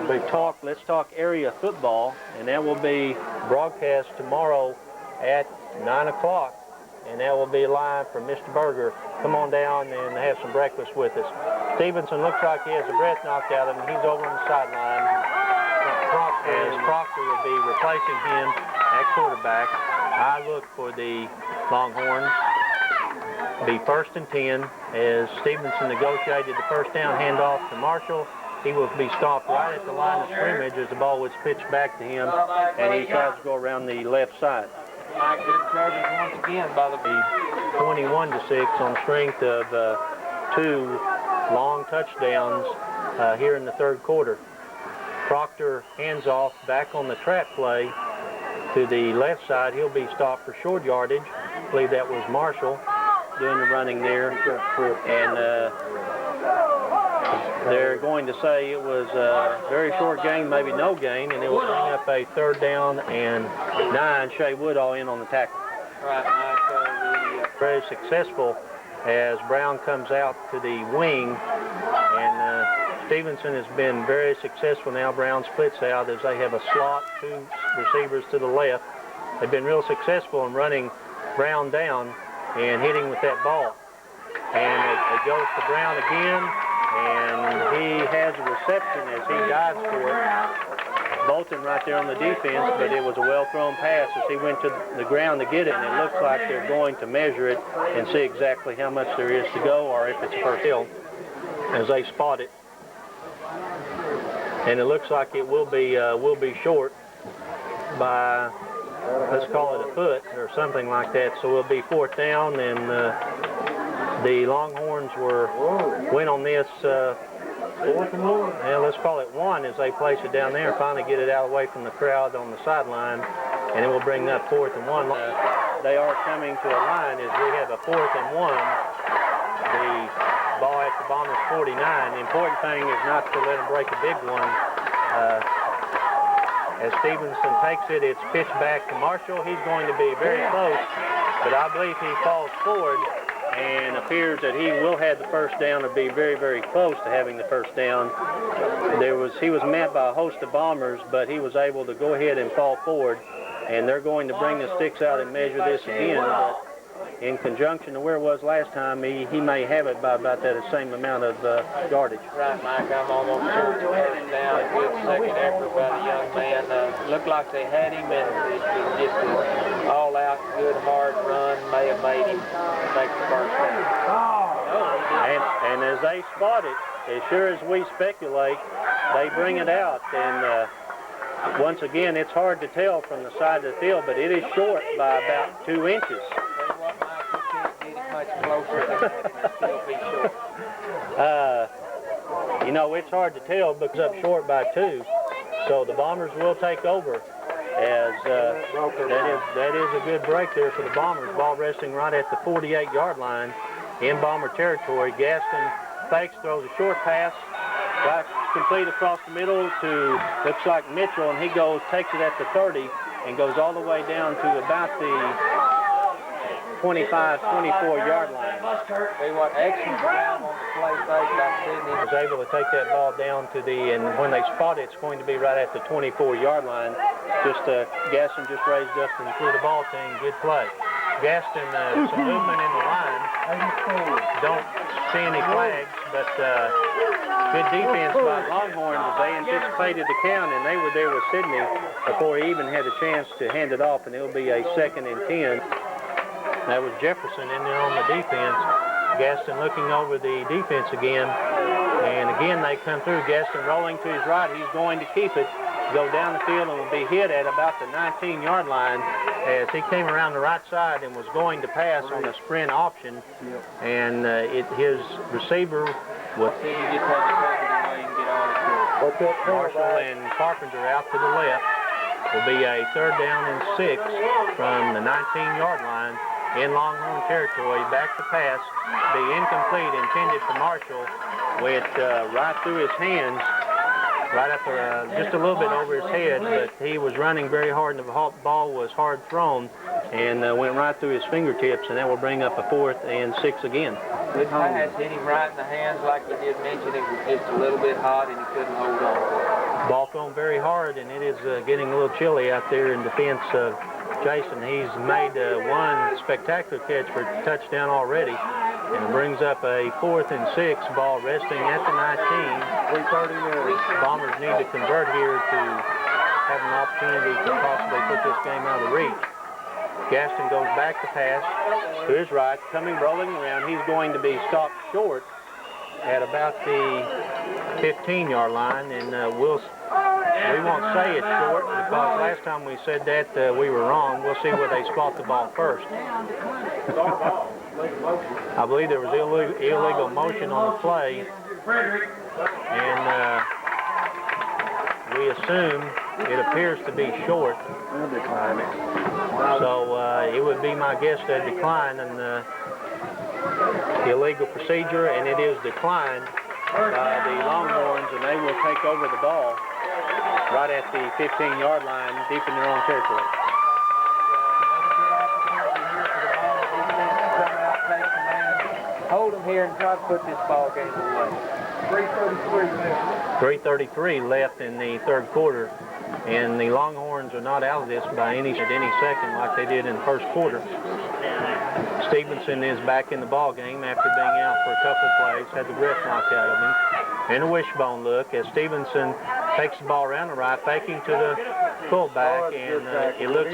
Let's Talk Area Football, and that will be broadcast tomorrow at 9 o'clock, and that will be live from Mr. Berger. Come on down and have some breakfast with us. Stevenson looks like he has a breath knocked out of him. He's over on the sideline. As Proctor will be replacing him at quarterback. I look for the Longhorns. Be 1st and 10 as Stevenson negotiated the first down handoff to Marshall. He will be stopped right at the line of scrimmage as the ball was pitched back to him, and he tries to go around the left side. Good coverage once again by the 21-6 on strength of 2 long touchdowns here in the third quarter. Proctor hands off back on the trap play to the left side. He'll be stopped for short yardage. I believe that was Marshall doing the running there. And they're going to say it was a very short gain, maybe no gain, and it will bring up a 3rd down and 9. Shea Woodall in on the tackle. right, Mike. Very successful as Brown comes out to the wing, and Stevenson has been very successful now. Brown splits out as they have a slot, 2 receivers to the left. They've been real successful in running Brown down and hitting with that ball. And it goes to Brown again, and he has a reception as he dives for it. Bolton right there on the defense, but it was a well-thrown pass as he went to the ground to get it, and it looks like they're going to measure it and see exactly how much there is to go or if it's a first down as they spot it. And it looks like it will be short by, let's call it a foot or something like that. So it'll be 4th down, and the Longhorns went on this 4th and 1. Yeah, let's call it 1 as they place it down there and finally get it out away from the crowd on the sideline, and it will bring up 4th and 1. They are coming to a line as we have a 4th and 1. The ball at the Bombers 49. The important thing is not to let them break a big one. As Stevenson takes it, it's pitched back to Marshall. He's going to be very close, but I believe he falls forward and appears that he will have the first down or be very, very close to having the first down. He was met by a host of Bombers, but he was able to go ahead and fall forward, and they're going to bring the sticks out and measure this again. But in conjunction to where it was last time, he may have it by about that same amount of yardage. Right, Mike, I'm almost sure it's first down. A good second effort by the young man. Looked like they had him, and it was just an all-out, good, hard run. May have made him make the first down. And as they spot it, as sure as we speculate, they bring it out. And once again, it's hard to tell from the side of the field, but it is short by about 2 inches. Much closer than that, and still be short. You know, it's hard to tell because up short by 2. So the Bombers will take over as that is a good break there for the Bombers. Ball resting right at the 48-yard line in Bomber territory. Gaston fakes, throws a short pass, right complete across the middle to, looks like Mitchell, and he takes it at the 30 and goes all the way down to about the 25, 24-yard line. They want action down on the play fake by Sydney. Was able to take that ball down to and when they spot it, it's going to be right at the 24-yard line. Gaston just raised up and threw the ball to him. Good play. Gaston, some movement in the line. Don't see any flags, but good defense by Longhorns as they anticipated the count, and they were there with Sydney before he even had a chance to hand it off, and it'll be a 2nd and 10. That was Jefferson in there on the defense. Gaston looking over the defense again, and again they come through. Gaston rolling to his right. He's going to keep it, go down the field, and will be hit at about the 19-yard line as he came around the right side and was going to pass on a sprint option, and his receiver was Marshall and Carpenter out to the left. Will be a 3rd down and 6 from the 19-yard line in Longhorn territory. Back to pass, be incomplete, intended for Marshall, with right through his hands, right up just a little bit over his head, but he was running very hard, and the ball was hard thrown and went right through his fingertips, and that will bring up a 4th and 6 again. Good pass, hit him right in the hands like you did mention. It was just a little bit hot and he couldn't hold on. Ball thrown very hard, and it is getting a little chilly out there in defense of Jason. He's made one spectacular catch for a touchdown already, and it brings up a 4th and 6, ball resting at the 19. 3:30 minutes. Bombers need to convert here to have an opportunity to possibly put this game out of reach. Gaston goes back to pass to his right, coming rolling around. He's going to be stopped short at about the 15-yard line, and we won't say it's short because last time we said that we were wrong. We'll see where they spot the ball first. I believe there was illegal motion on the play, and we assume it appears to be short. So it would be my guess that decline and the illegal procedure, and it is declined by the Longhorns, and they will take over the ball right at the 15-yard line, deep in their own territory. Hold them here and try to put this ball game away. 3:33 left in the 3rd quarter, and the Longhorns are not out of this by any second like they did in the 1st quarter. Stevenson is back in the ball game after being out for a couple of plays, had the breath knocked out of him. And a wishbone look as Stevenson takes the ball around the right, faking to the fullback, and it looked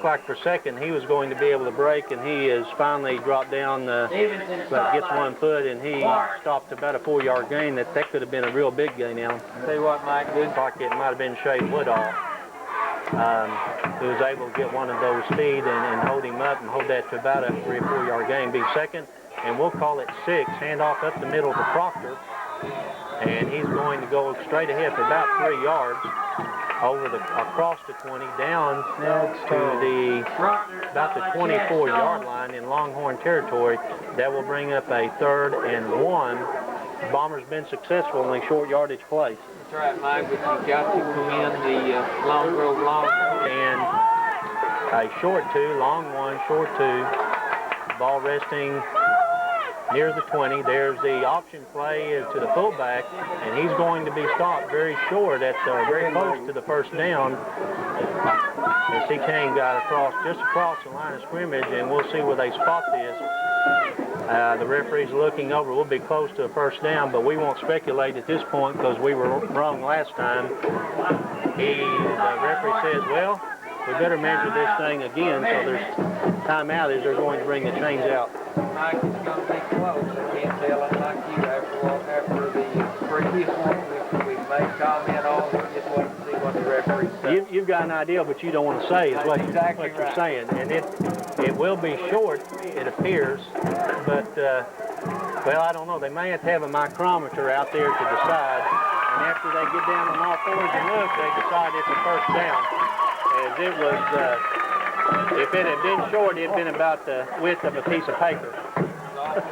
like for a second he was going to be able to break, and he has finally dropped down, but gets 1 foot, and he stopped about a 4-yard gain. That could have been a real big gain, Alan. Tell you what, Mike, good. Like it might have been Shade Woodall, who was able to get one of those speed and hold him up and hold that to about a 3 or 4 yard gain. Be 2nd, and we'll call it 6. Hand off up the middle to Proctor, and he's going to go straight ahead for about 3 yards across the 20 down to about the 24-yard line in Longhorn territory. That will bring up a 3rd and 1. The Bombers been successful in the short yardage plays. That's right, Mike, but you've got to commend the Long Grove Longhorns. And a short 2, long 1, short 2. Ball resting near the 20. There's the option play to the fullback, and he's going to be stopped very short at very close to the 1st down. As he got just across the line of scrimmage, and we'll see where they spot this. The referee's looking over. We'll be close to a 1st down, but we won't speculate at this point because we were wrong last time. The referee says, well, we better measure this thing again, so there's timeout as they're going to bring the chains out. Mike, it's going to be close. I can't tell unlike you after the previous one. We made comment on it. Just want to see what the referee says. You've got an idea, but you don't want to say is what you're saying. And it will be short, it appears, but, well, I don't know. They may have to have a micrometer out there to decide. And after they get down on all fours and look, they decide it's a 1st down. As it was, if it had been short, it had been about the width of a piece of paper. However,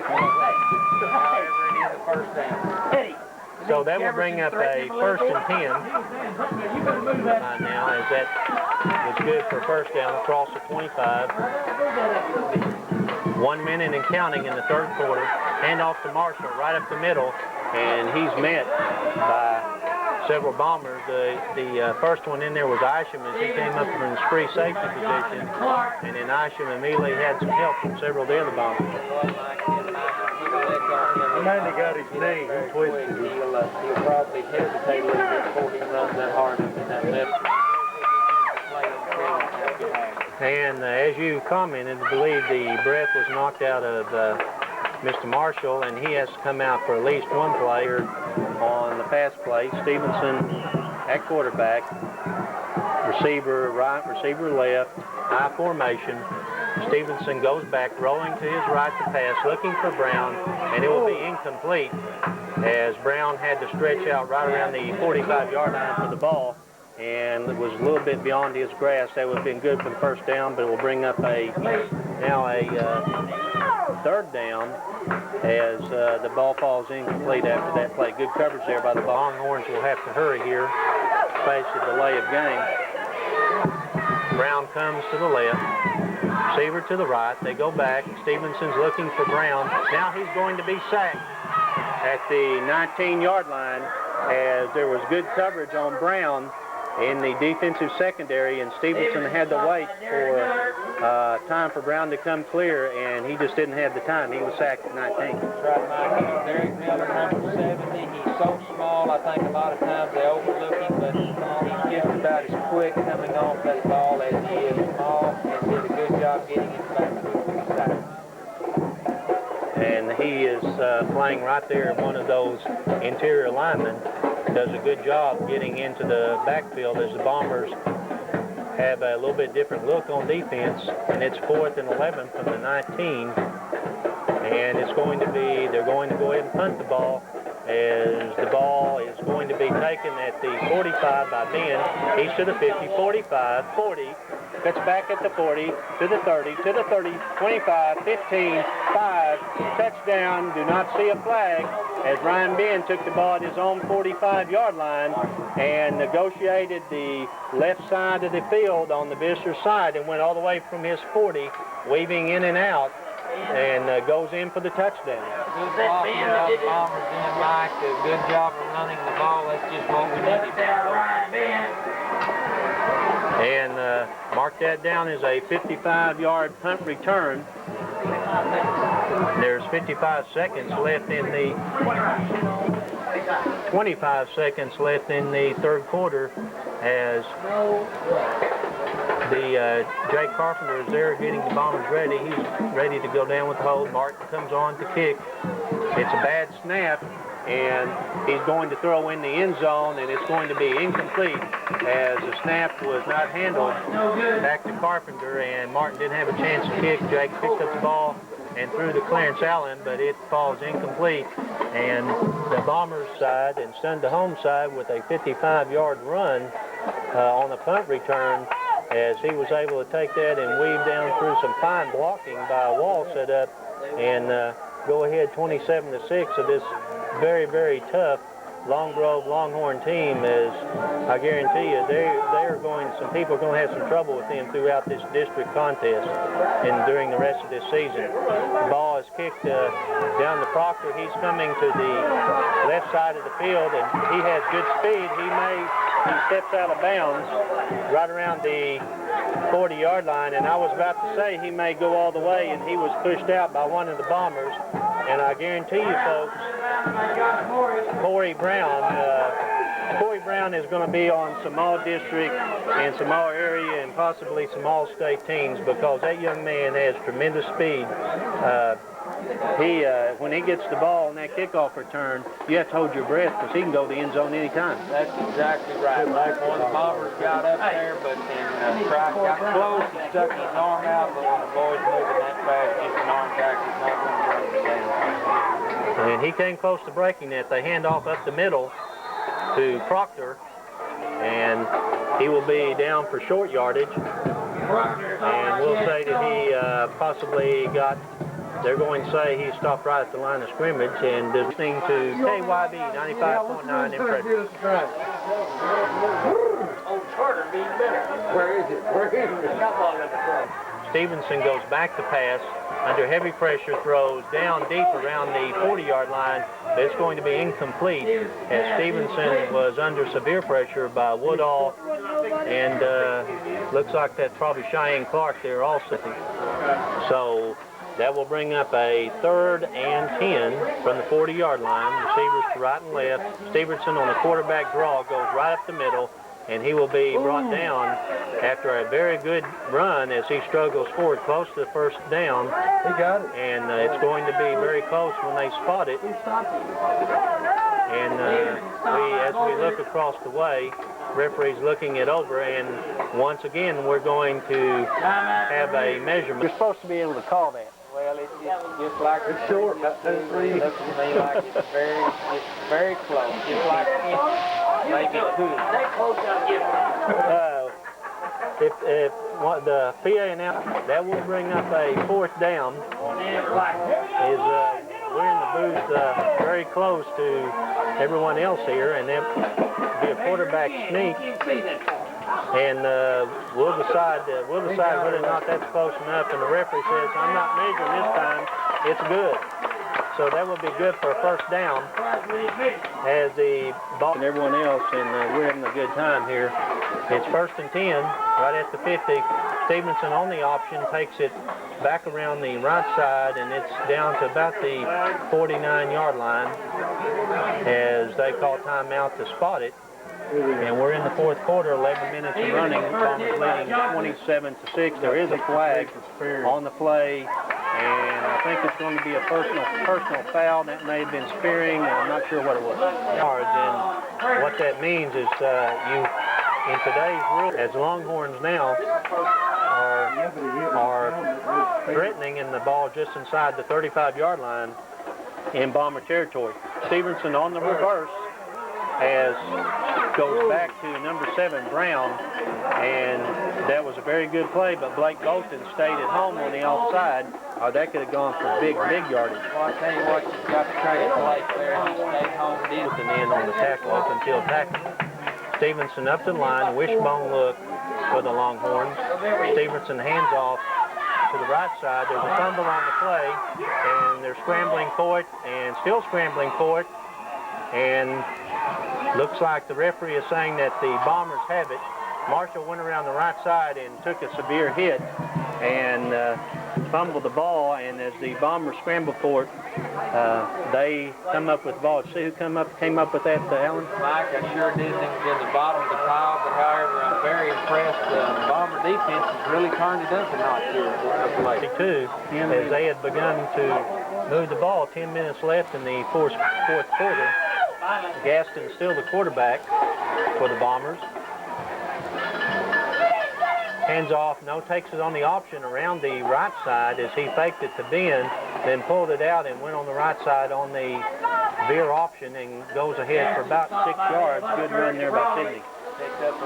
it is a 1st down. So that will bring up a 1st and 10 right now, as that was good for first down across the 25. 1 minute and counting in the 3rd quarter. Hand off to Marshall right up the middle, and he's met by several Bombers. The first one in there was Isham as he came up from his free safety position, and then Isham immediately had some help from several of the other Bombers. He mainly got his knee. He twisted it. He'll probably hesitate a little bit before he runs that hard in that left. And as you commented, I believe the breath was knocked out of Mr. Marshall, and he has to come out for at least one player on the pass play. Stevenson at quarterback, receiver right, receiver left, high formation. Stevenson goes back, rolling to his right to pass, looking for Brown, and it will be incomplete as Brown had to stretch out right around the 45-yard line for the ball, and it was a little bit beyond his grasp. That would have been good for the first down, but it will bring up now a 3rd down as the ball falls incomplete after that play. Good coverage there by the Longhorns. Will have to hurry here, face the delay of game. Brown comes to the left, receiver to the right. They go back. Stevenson's looking for Brown. Now he's going to be sacked at the 19-yard line as there was good coverage on Brown in the defensive secondary, and Stevenson had to wait for time for Brown to come clear, and he just didn't have the time. He was sacked at 19. That's right, Mike. He's Derek Miller, number 70. He's so small, I think a lot of times they overlook him, but he's just about as quick coming off that ball as he is small, and did a good job getting him back to the side. And he is playing right there, one of those interior linemen. Does a good job getting into the backfield as the Bombers have a little bit different look on defense, and it's 4th and 11 from the 19, and it's going to be, they're going to go ahead and punt the ball as the ball is going to be taken at the 45 by Ben. He's to the 50, 45, 40, cuts back at the 40, to the 30, to the 30, 25, 15, 5, touchdown, do not see a flag, as Ryan Ben took the ball at his own 45-yard line and negotiated the left side of the field on the visitor side and went all the way from his 40, weaving in and out, and goes in for the touchdown. Good blocking of the Bombers in, Mike. A good job of running the ball. That's just what we needed. And mark that down as a 55-yard punt return. There's 25 seconds left in the 25 seconds left in the 3rd quarter as the Jake Carpenter is there getting the Bombers ready. He's ready to go down with the hold. Martin comes on to kick. It's a bad snap, and he's going to throw in the end zone, and it's going to be incomplete as the snap was not handled back to Carpenter, and Martin didn't have a chance to kick. Jake picked up the ball and threw to Clarence Allen, but it falls incomplete, and the Bombers side and Sun to home side with a 55-yard run on the punt return, as he was able to take that and weave down through some fine blocking by a wall set up and go ahead 27-6 of this very, very tough Long Grove Longhorn team. As I guarantee you, some people are going to have some trouble with them throughout this district contest and during the rest of this season. The ball is kicked down to Proctor. He's coming to the left side of the field, and he has good speed. He steps out of bounds right around the 40-yard line, and I was about to say he may go all the way, and he was pushed out by one of the Bombers. And I guarantee you, folks, Corey Brown is going to be on some all-district and some all-area and possibly some all-state teams, because that young man has tremendous speed. When he gets the ball on that kickoff return, you have to hold your breath because he can go to the end zone anytime. That's exactly right. Like one of the Bombers got up there, but then Price got close. He stuck his arm out, but when the boy's moving that fast, just an arm tackle is not going to break the down. And he came close to breaking that. They hand off up the middle to Proctor, and he will be down for short yardage. And we'll say that he possibly got they're going to say he stopped right at the line of scrimmage, and listening to KYB 95.9 in Frederick. Old Charter being better. Where is it? Where is it? Stevenson goes back to pass under heavy pressure, throws down deep around the 40-yard line, but it's going to be incomplete as Stevenson was under severe pressure by Woodall, and looks like that's probably Cheyenne Clark there also. So that will bring up a 3rd and 10 from the 40-yard line. Receivers to right and left. Stevenson on the quarterback draw goes right up the middle, and he will be brought down after a very good run as he struggles forward close to the first down. He got it. And it's going to be very close when they spot it. And as we look across the way, referee's looking it over, and once again we're going to have a measurement. You're supposed to be able to call that. Well, it's just like It's short. It looks to me like it's very close, just like maybe 2. If what the PA announced, that will bring up a 4th down. We're in the booth very close to everyone else here, and there'll be a quarterback sneak, and we'll decide whether or not that's close enough. And the referee says, "I'm not measuring this time. It's good." So that will be good for a 1st down as the ball and everyone else, and we're having a good time here. It's 1st and 10, right at the 50. Stevenson on the option takes it back around the right side, and it's down to about the 49-yard line as they call timeout to spot it. And we're in the 4th quarter, 11 minutes of running. Bombers leading 27-6. There is a flag on the play, and I think it's going to be a personal foul. That may have been spearing, and I'm not sure what it was. And what that means is in today's rule, as Longhorns now are threatening in the ball just inside the 35-yard line in Bomber territory. Stevenson on the reverse goes back to number 7, Brown, and that was a very good play, but Blake Bolton stayed at home on the outside, or that could have gone for big yardage. Well, I tell you what, you've got to trade Blake there, and he stayed home and did. Bolton in on the tackle, up until tackle. Stevenson up to the line, wishbone look for the Longhorns. Stevenson hands off to the right side. There's a fumble on the play, and they're scrambling for it, and still scrambling for it, and looks like the referee is saying that the Bombers have it. Marshall went around the right side and took a severe hit and fumbled the ball, and as the Bombers scrambled for it, they come up with the ball. See who came up with that, Alan? Mike, I sure did think it was in the bottom of the pile, but however, I'm very impressed. The Bomber defense has really turned it up a notch here. 52, as they had begun to move the ball. 10 minutes left in the fourth quarter. Gaston still the quarterback for the Bombers. Hands off, takes it on the option around the right side as he faked it to Ben, then pulled it out and went on the right side on the veer option and goes ahead for about 6 yards. Good run there by Sidney. Picked up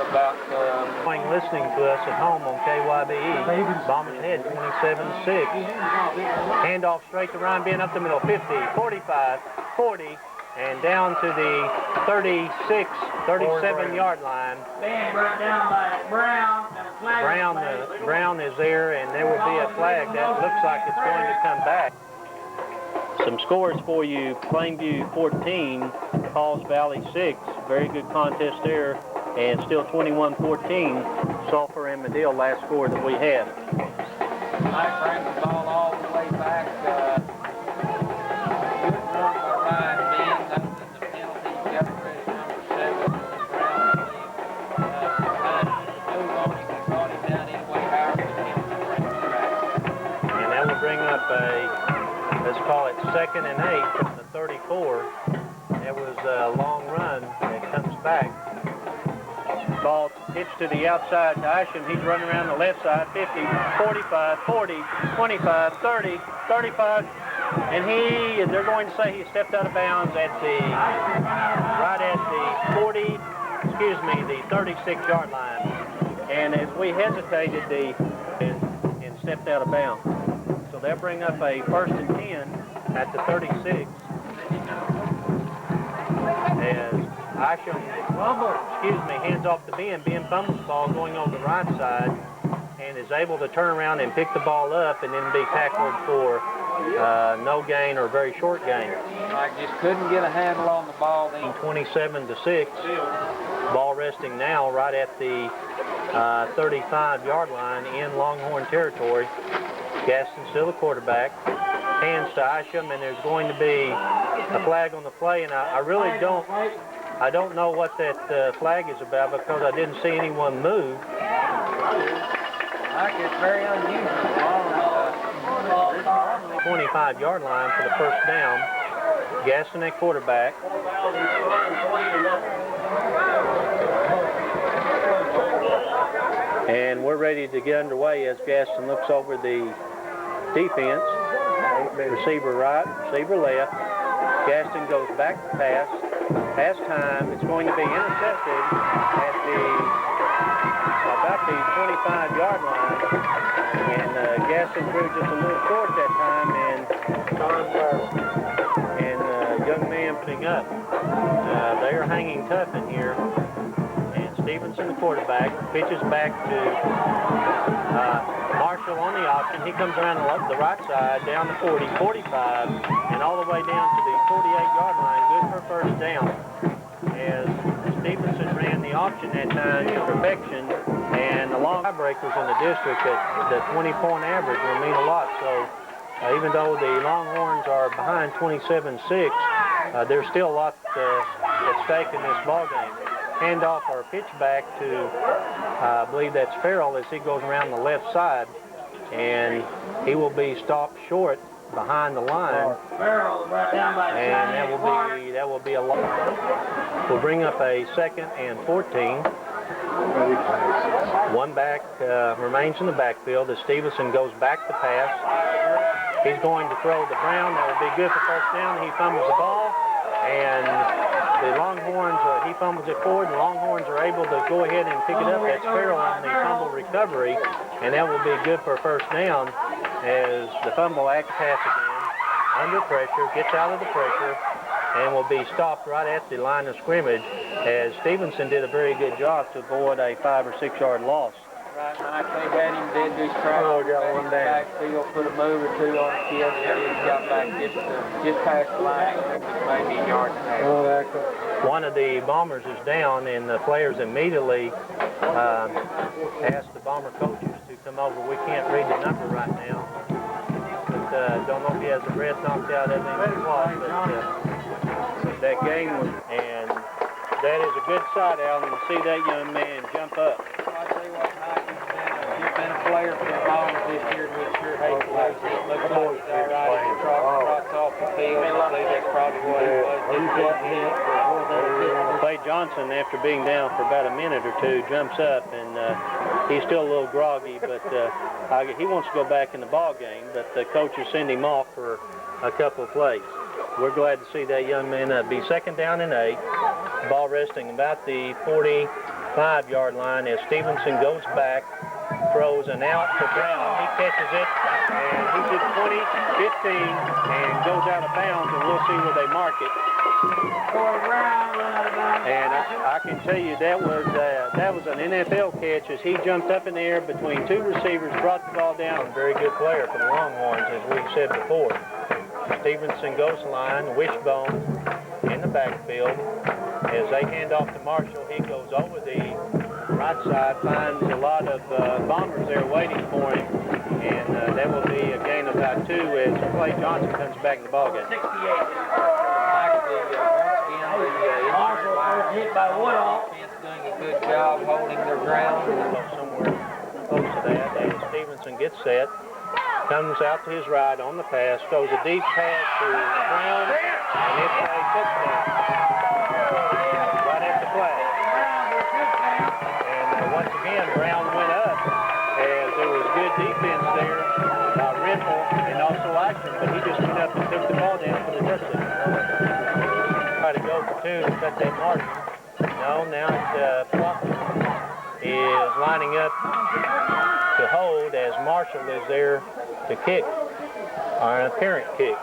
about... Listening to us at home on KYBE, Bombers ahead 27-6. Handoff straight to Ryan Ben up the middle, 50, 45, 40, and down to the 37-yard line. Brought down by Brown. Brown is there, and there will be a flag that looks like it's going to come back. Some scores for you: Plainview 14, Halls Valley 6. Very good contest there, and still 21-14. Sulphur and Medill, last score that we had. Mike brings the ball all the way back. Good run by Ryan Ben. That was in the penalty. Got credit number 7. Brown move on him. He brought him down anyway. However, the penalty brings back. And that will bring up let's call it 2nd and 8 from the 34. That was a long run that comes back. Ball pitched to the outside to Isham. He's running around the left side, 50, 45, 40, 25, 30, 35. And they're going to say he stepped out of bounds right at the 36-yard line. And as we hesitated, and stepped out of bounds. So they'll bring up a 1st and 10 at the 36. As Isham, hands off to Ben. Ben fumbles the ball going on the right side and is able to turn around and pick the ball up and then be tackled for no gain or very short gain. I just couldn't get a handle on the ball then. 27-6. Ball resting now right at the 35-yard line in Longhorn territory. Gaston still the quarterback. Hands to Isham, and there's going to be a flag on the play, and I really don't know what that flag is about because I didn't see anyone move. It's very unusual. 25-yard line for the first down. Gaston at quarterback. And we're ready to get underway as Gaston looks over the defense. Receiver right, receiver left. Gaston goes back to pass. Pass time. It's going to be intercepted at about the 25-yard line. And Gaston threw just a little short that time, and young man putting up. They are hanging tough in here. And Stevenson, the quarterback, pitches back to Marshall on the option. He comes around the right side, down the 40, 45, and all the way down to the 48-yard line. Good for first down. As Stevenson ran the option that time to perfection, and the long tiebreakers in the district at the 20-point average will mean a lot. So even though the Longhorns are behind 27-6, there's still a lot at stake in this ball game. Handoff or pitch back to, I believe that's Farrell as he goes around the left side, and he will be stopped short behind the line, and that will be a lot. We'll bring up a 2nd and 14. One back remains in the backfield as Stevenson goes back to pass. He's going to throw to Brown. That will be good for first down. He fumbles the ball, and the Longhorns, he fumbles it forward, and the Longhorns are able to go ahead and pick it up. That's Farrell on the fumble recovery, and that will be good for first down as the fumble acts pass again, under pressure, gets out of the pressure, and will be stopped right at the line of scrimmage as Stevenson did a very good job to avoid a 5 or 6 yard loss. Right, Mike, they had him dead this track. Oh, got one down. Backfield, put a move or two on the field, and he got back just past the line, maybe a yard and a half. Oh, that's One of the Bombers is down, and the players immediately asked the Bomber coaches to come over. We can't read the number right now, but don't know if he has the breath knocked out of him or what, but that game was, and that is a good sight, Alan, to see that young man jump up. I tell you what, Mike, he's been a player for the Bombers this year, and we sure hate to lose him. Looks like he's all right. He trots off the field. I believe that's probably what it was. Just getting hit. Clay Johnson, after being down for about a minute or two, jumps up, and he's still a little groggy, but he wants to go back in the ball game, but the coaches send him off for a couple of plays. We're glad to see that young man be 2nd down and 8. Ball resting about the 45-yard line as Stevenson goes back, throws an out to Brown. He catches it, and he's at 20, 15, and goes out of bounds, and we'll see where they mark it. And I can tell you that was an NFL catch as he jumped up in the air between 2 receivers, brought the ball down. Very good player for the Longhorns, as we said before. Stevenson goes line, wishbone in the backfield. As they hand off to Marshall, he goes over the right side, finds a lot of Bombers there waiting for him, and that will be a gain of about 2 as Clay Johnson comes back in the ballgame. 68. Marshall was hit by Woodall. Defense doing a good job holding their ground. Somewhere close to that as Stevenson gets set. Comes out to his right on the pass, throws a deep pass to Brown, and it's a touchdown. Right at the flag. And once again, Brown went up as there was good defense there by Renfell and also Action, but he just went up and took the ball down for the touchdown. Try to go for 2 and cut that margin. No, now Faulkner is lining up to hold as Marshall is there to kick. or an apparent kick.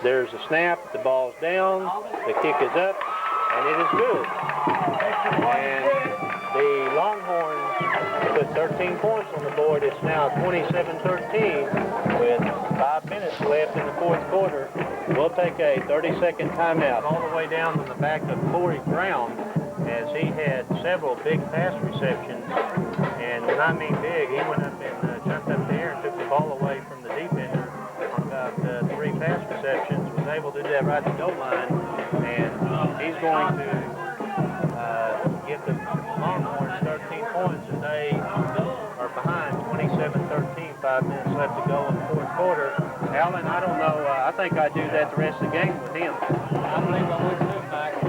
There's a snap, the ball's down, the kick is up, and it is good. And the Longhorns put 13 points on the board. It's now 27-13 with 5 minutes left in the fourth quarter. We'll take a 30-second timeout all the way down to the back of Corey Brown, as he had several big pass receptions. And when I mean big, he went up and jumped up there and took the ball away from the defender on about 3 pass receptions. Was able to do that right at the goal line, and he's going to give the Longhorns 13 points, and they are behind 27-13, 5 minutes left to go in the fourth quarter. Alan, I don't know, I think I'd do that the rest of the game with him. I believe I would too, Mike.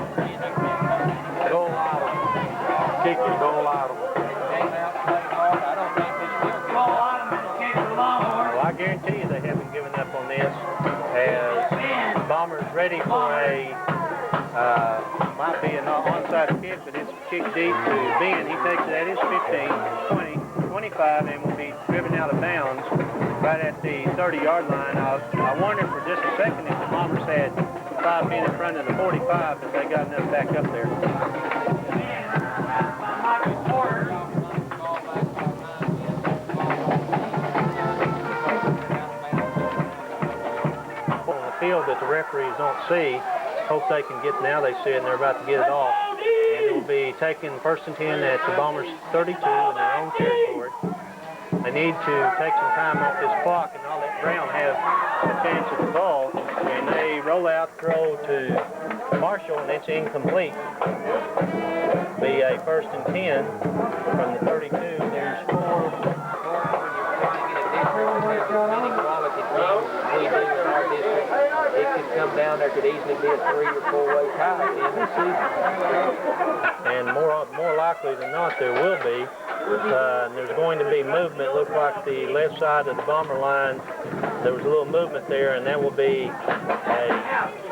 Goal audible. Kick it, goal audible. Came out, played hard. I don't think this will get Goal audible, kick for the Longhorns. Well, I guarantee you they haven't given up on this, as Bombers ready for a, might be an onside kick, but it's a kick deep to Ben. He takes it at his 15, 20, 25, and will be driven out of bounds right at the 30-yard line. I wondered for just a second if the Bombers had 5 men in front of the 45, but they got enough back up there. On the field that the referees don't see, hope they can get, now they see it and they're about to get it off. And it will be taken 1st and 10 at the Bombers 32 in their own territory. They need to take some time off this clock and not let Brown have a chance at the ball. And they roll out, throw to Marshall, and it's incomplete. Be a 1st and 10 from the 32. There's 4. It could come down, there could easily be a 3 or 4-way tie at the end of the season. And more likely than not, there will be. There's going to be movement. Look like the left side of the Bomber line, there was a little movement there, and that will be a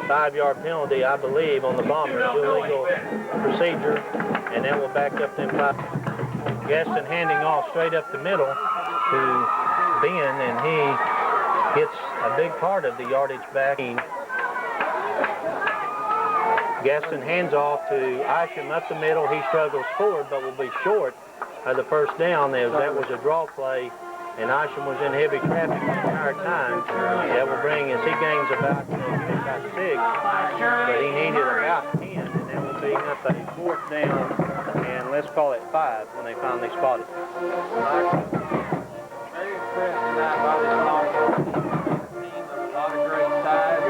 5-yard penalty, I believe, on the Bombers. Illegal procedure, and that will back up them 5. Gaston handing off straight up the middle to Ben, and he gets a big part of the yardage back. Gaston hands off to Isham up the middle. He struggles forward, but will be short of the first down, as that was a draw play, and Isham was in heavy traffic the entire time. That will bring, as he gains about 6, but he needed about 10, and that will bring up a 4th down, and let's call it 5 when they finally spot it. very impressed tonight by this Longhorn team. A lot of great size.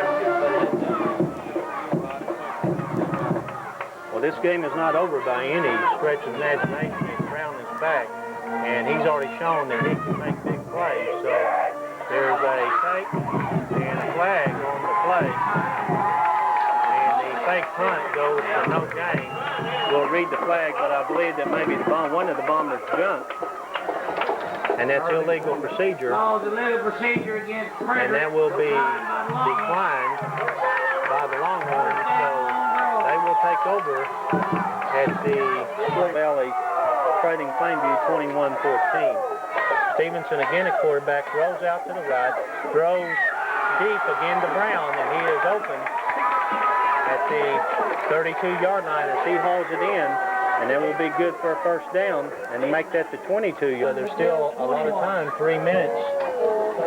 Well, this game is not over by any stretch of imagination. Brown is back, and he's already shown that he can make big plays. So there's a take and a flag on the play, and the fake punt goes for no gain. We'll read the flag, but I believe that maybe one of the Bombers jumped, and that's illegal procedure. Illegal procedure against Frederick. And that will be declined by the Longhorns. So they will take over at the Valley Trading Plainview 21-14. Stevenson again at quarterback, throws out to the right, throws deep again to Brown, and he is open at the 32-yard line as he hauls it in, and that will be good for a 1st down and make that the 22. There's still a lot of time, 3 minutes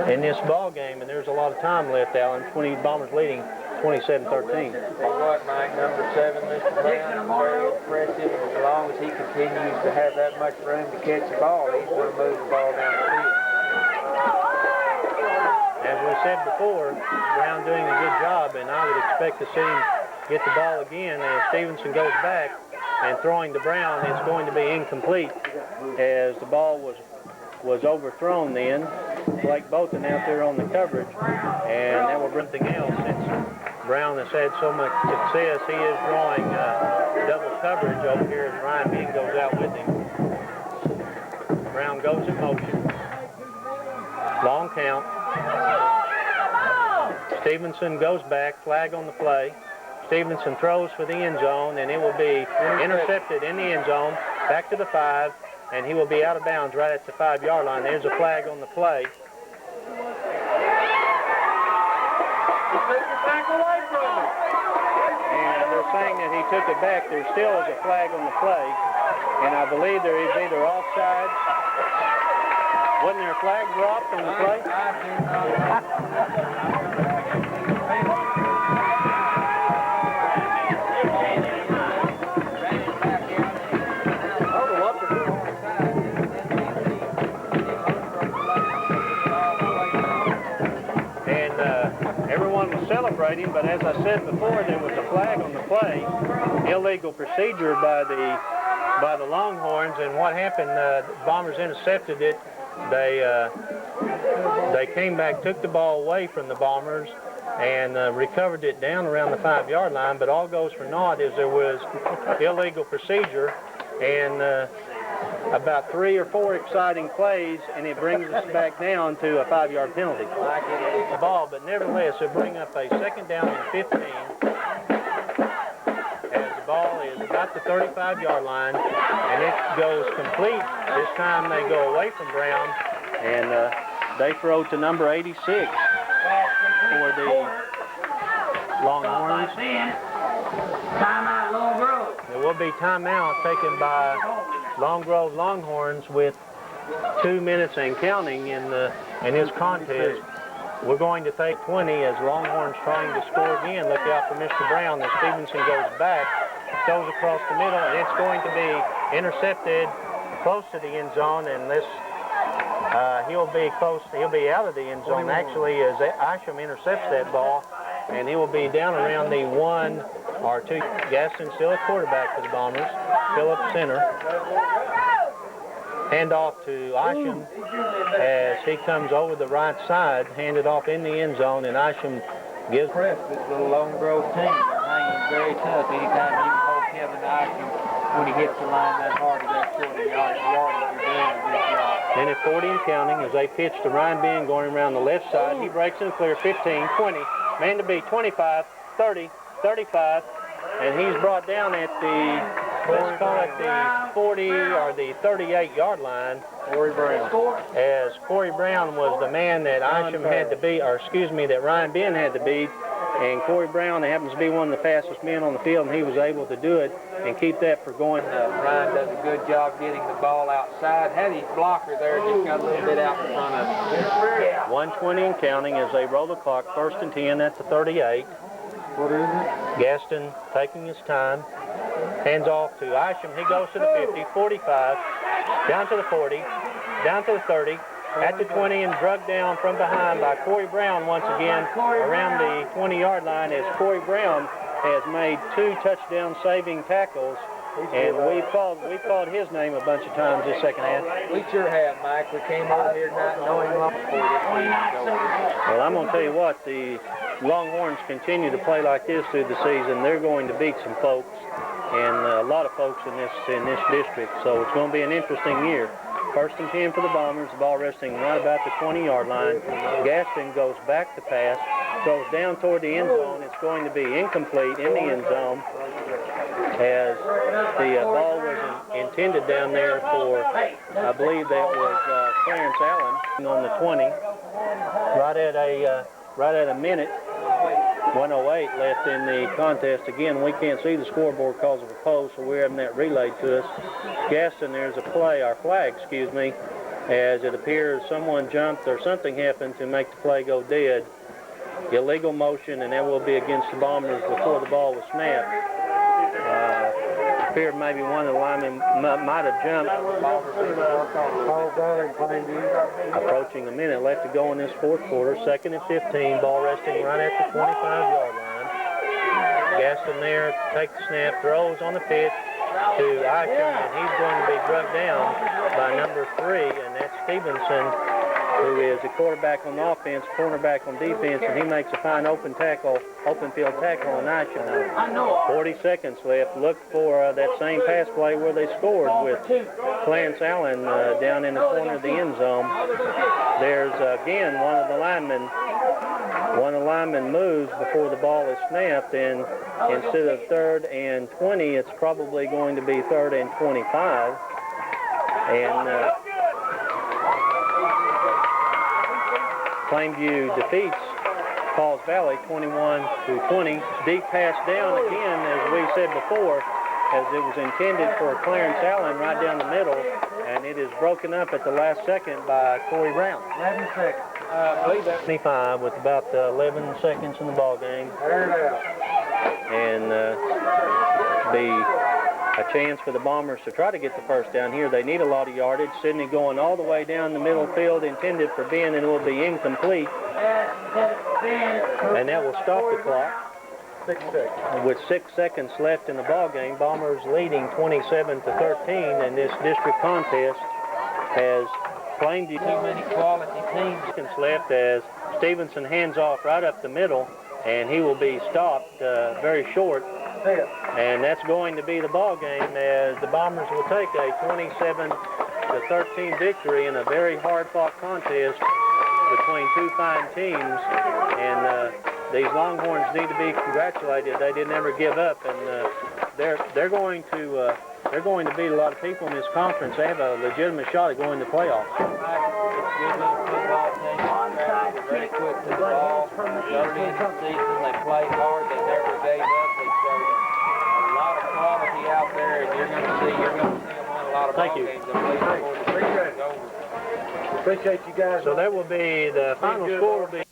in this ball game, and there's a lot of time left, Alan. 20 Bombers leading 27-13. Well, what, Mike, number 7, Mr. Brown, is very impressive. As long as he continues to have that much room to catch the ball, he's going to move the ball down the field. As we said before, Brown doing a good job, and I would expect to see him get the ball again as Stevenson goes back, and throwing to Brown is going to be incomplete, as the ball was overthrown then. Blake Bolton out there on the coverage, and that will bring something else. Since Brown has had so much success, he is drawing double coverage over here as Ryan Bean goes out with him. Brown goes in motion. Long count. Stevenson goes back, flag on the play. Stevenson throws for the end zone, and it will be intercepted in the end zone, back to the 5, and he will be out of bounds right at the 5-yard line. There's a flag on the play. back away from it. And they're saying that he took it back. There still is a flag on the play, and I believe there is either offside. Wasn't there a flag dropped on the play? Everyone was celebrating, but as I said before, there was a flag on the play, illegal procedure by the Longhorns, and what happened, the Bombers intercepted it. They came back, took the ball away from the Bombers, and recovered it down around the 5-yard line, but all goes for naught as there was illegal procedure, and about 3 or 4 exciting plays, and it brings us back down to a 5-yard penalty. The ball, but nevertheless, it'll bring up a 2nd down and 15 as the ball is about the 35-yard line, and it goes complete. This time they go away from Brown, and they throw to number 86 for the Longhorns. Timeout, Long Grove. There will be timeout taken by Long Grove Longhorns with 2 minutes and counting in this contest. We're going to take 20 as Longhorns trying to score again. Look out for Mr. Brown as Stevenson goes back, goes across the middle, and it's going to be intercepted close to the end zone, and this he'll be out of the end zone actually as Isham intercepts that ball, and he will be down around the 1 or 2. Gaston still a quarterback for the Bombers. Phillips center. Hand off to Isham as he comes over the right side, handed off in the end zone, and Isham gives. This little Lone Grove team is hanging very tough. Anytime you can hold Kevin Isham when he hits the line that hard to that 40 yardage, you're doing a good job. Then at 40 and counting as they pitch to Ryan Ben going around the left side. He breaks in clear, 15, 20, man to beat, 25, 30, 35, and he's brought down at the, let's call it the 40 or the 38-yard line. Corey Brown. As Corey Brown was the man that Isham had to beat, or excuse me, that Ryan Ben had to beat, and Corey Brown happens to be one of the fastest men on the field, and he was able to do it and keep that for going. Ryan does a good job getting the ball outside. Had his blocker there, just got a little bit out in front of him. 1:20 and counting as they roll the clock. 1st and 10 at the 38. What is it? Gaston taking his time. Hands off to Isham. He goes to the 50, 45, down to the 40, down to the 30, at the 20, and drugged down from behind by Corey Brown once again around the 20-yard line as Corey Brown has made 2 touchdown-saving tackles, and we've called his name a bunch of times this second half. We sure have, Mike. We came over here not knowing long before this season. Well, I'm going to tell you what, the Longhorns continue to play like this through the season. They're going to beat some folks, and a lot of folks in this district, so it's going to be an interesting year. 1st and 10 for the Bombers, the ball resting right about the 20-yard line. Gaston goes back to pass, throws down toward the end zone. It's going to be incomplete in the end zone as the ball was intended down there for, I believe that was Clarence Allen on the 20. Right at a minute, 1:08 left in the contest. Again, we can't see the scoreboard because of a post, so we're having that relayed to us. Gaston, there's a flag, excuse me, as it appears someone jumped or something happened to make the play go dead. Illegal motion, and that will be against the Bombers before the ball was snapped. Appeared maybe one of the linemen might have jumped. Approaching a minute left to go in this 4th quarter. 2nd and 15, ball resting right at the 25-yard line. Gaston there, take the snap, throws on the pitch to Isham, and he's going to be drugged down by number 3, and that's Stevenson, who is a quarterback on offense, cornerback on defense, and he makes a fine open field tackle on Isham. 40 seconds left. Look for that same pass play where they scored with Clarence Allen down in the corner of the end zone. There's again one of the linemen moves before the ball is snapped, and instead of 3rd and 20, it's probably going to be 3rd and 25. And Plainview defeats Falls Valley 21-20. Deep pass down again, as we said before, as it was intended for Clarence Allen right down the middle, and it is broken up at the last second by Corey Brown. 11 seconds. I believe that's 25 with about 11 seconds in the ball game. Air it out. And be a chance for the Bombers to try to get the first down here. They need a lot of yardage. Sidney going all the way down the middle field, intended for Ben, and it will be incomplete. And that will stop the clock. 6 seconds. With 6 seconds left in the ball game, Bombers leading 27-13, and this district contest has claimed Too many quality teams. seconds left as Stevenson hands off right up the middle, and he will be stopped very short. And that's going to be the ball game, as the Bombers will take a 27-13 victory in a very hard-fought contest between two fine teams. And these Longhorns need to be congratulated. They didn't ever give up, and they're going to beat a lot of people in this conference. They have a legitimate shot at going to playoffs. It's a good little football team. They're very quick to the ball. Early in the season, they played hard. They never gave up. They showed a lot of quality out there, and you're going to see them win a lot of ball games. I believe before the season's over. Appreciate you guys. So that will be the final score will be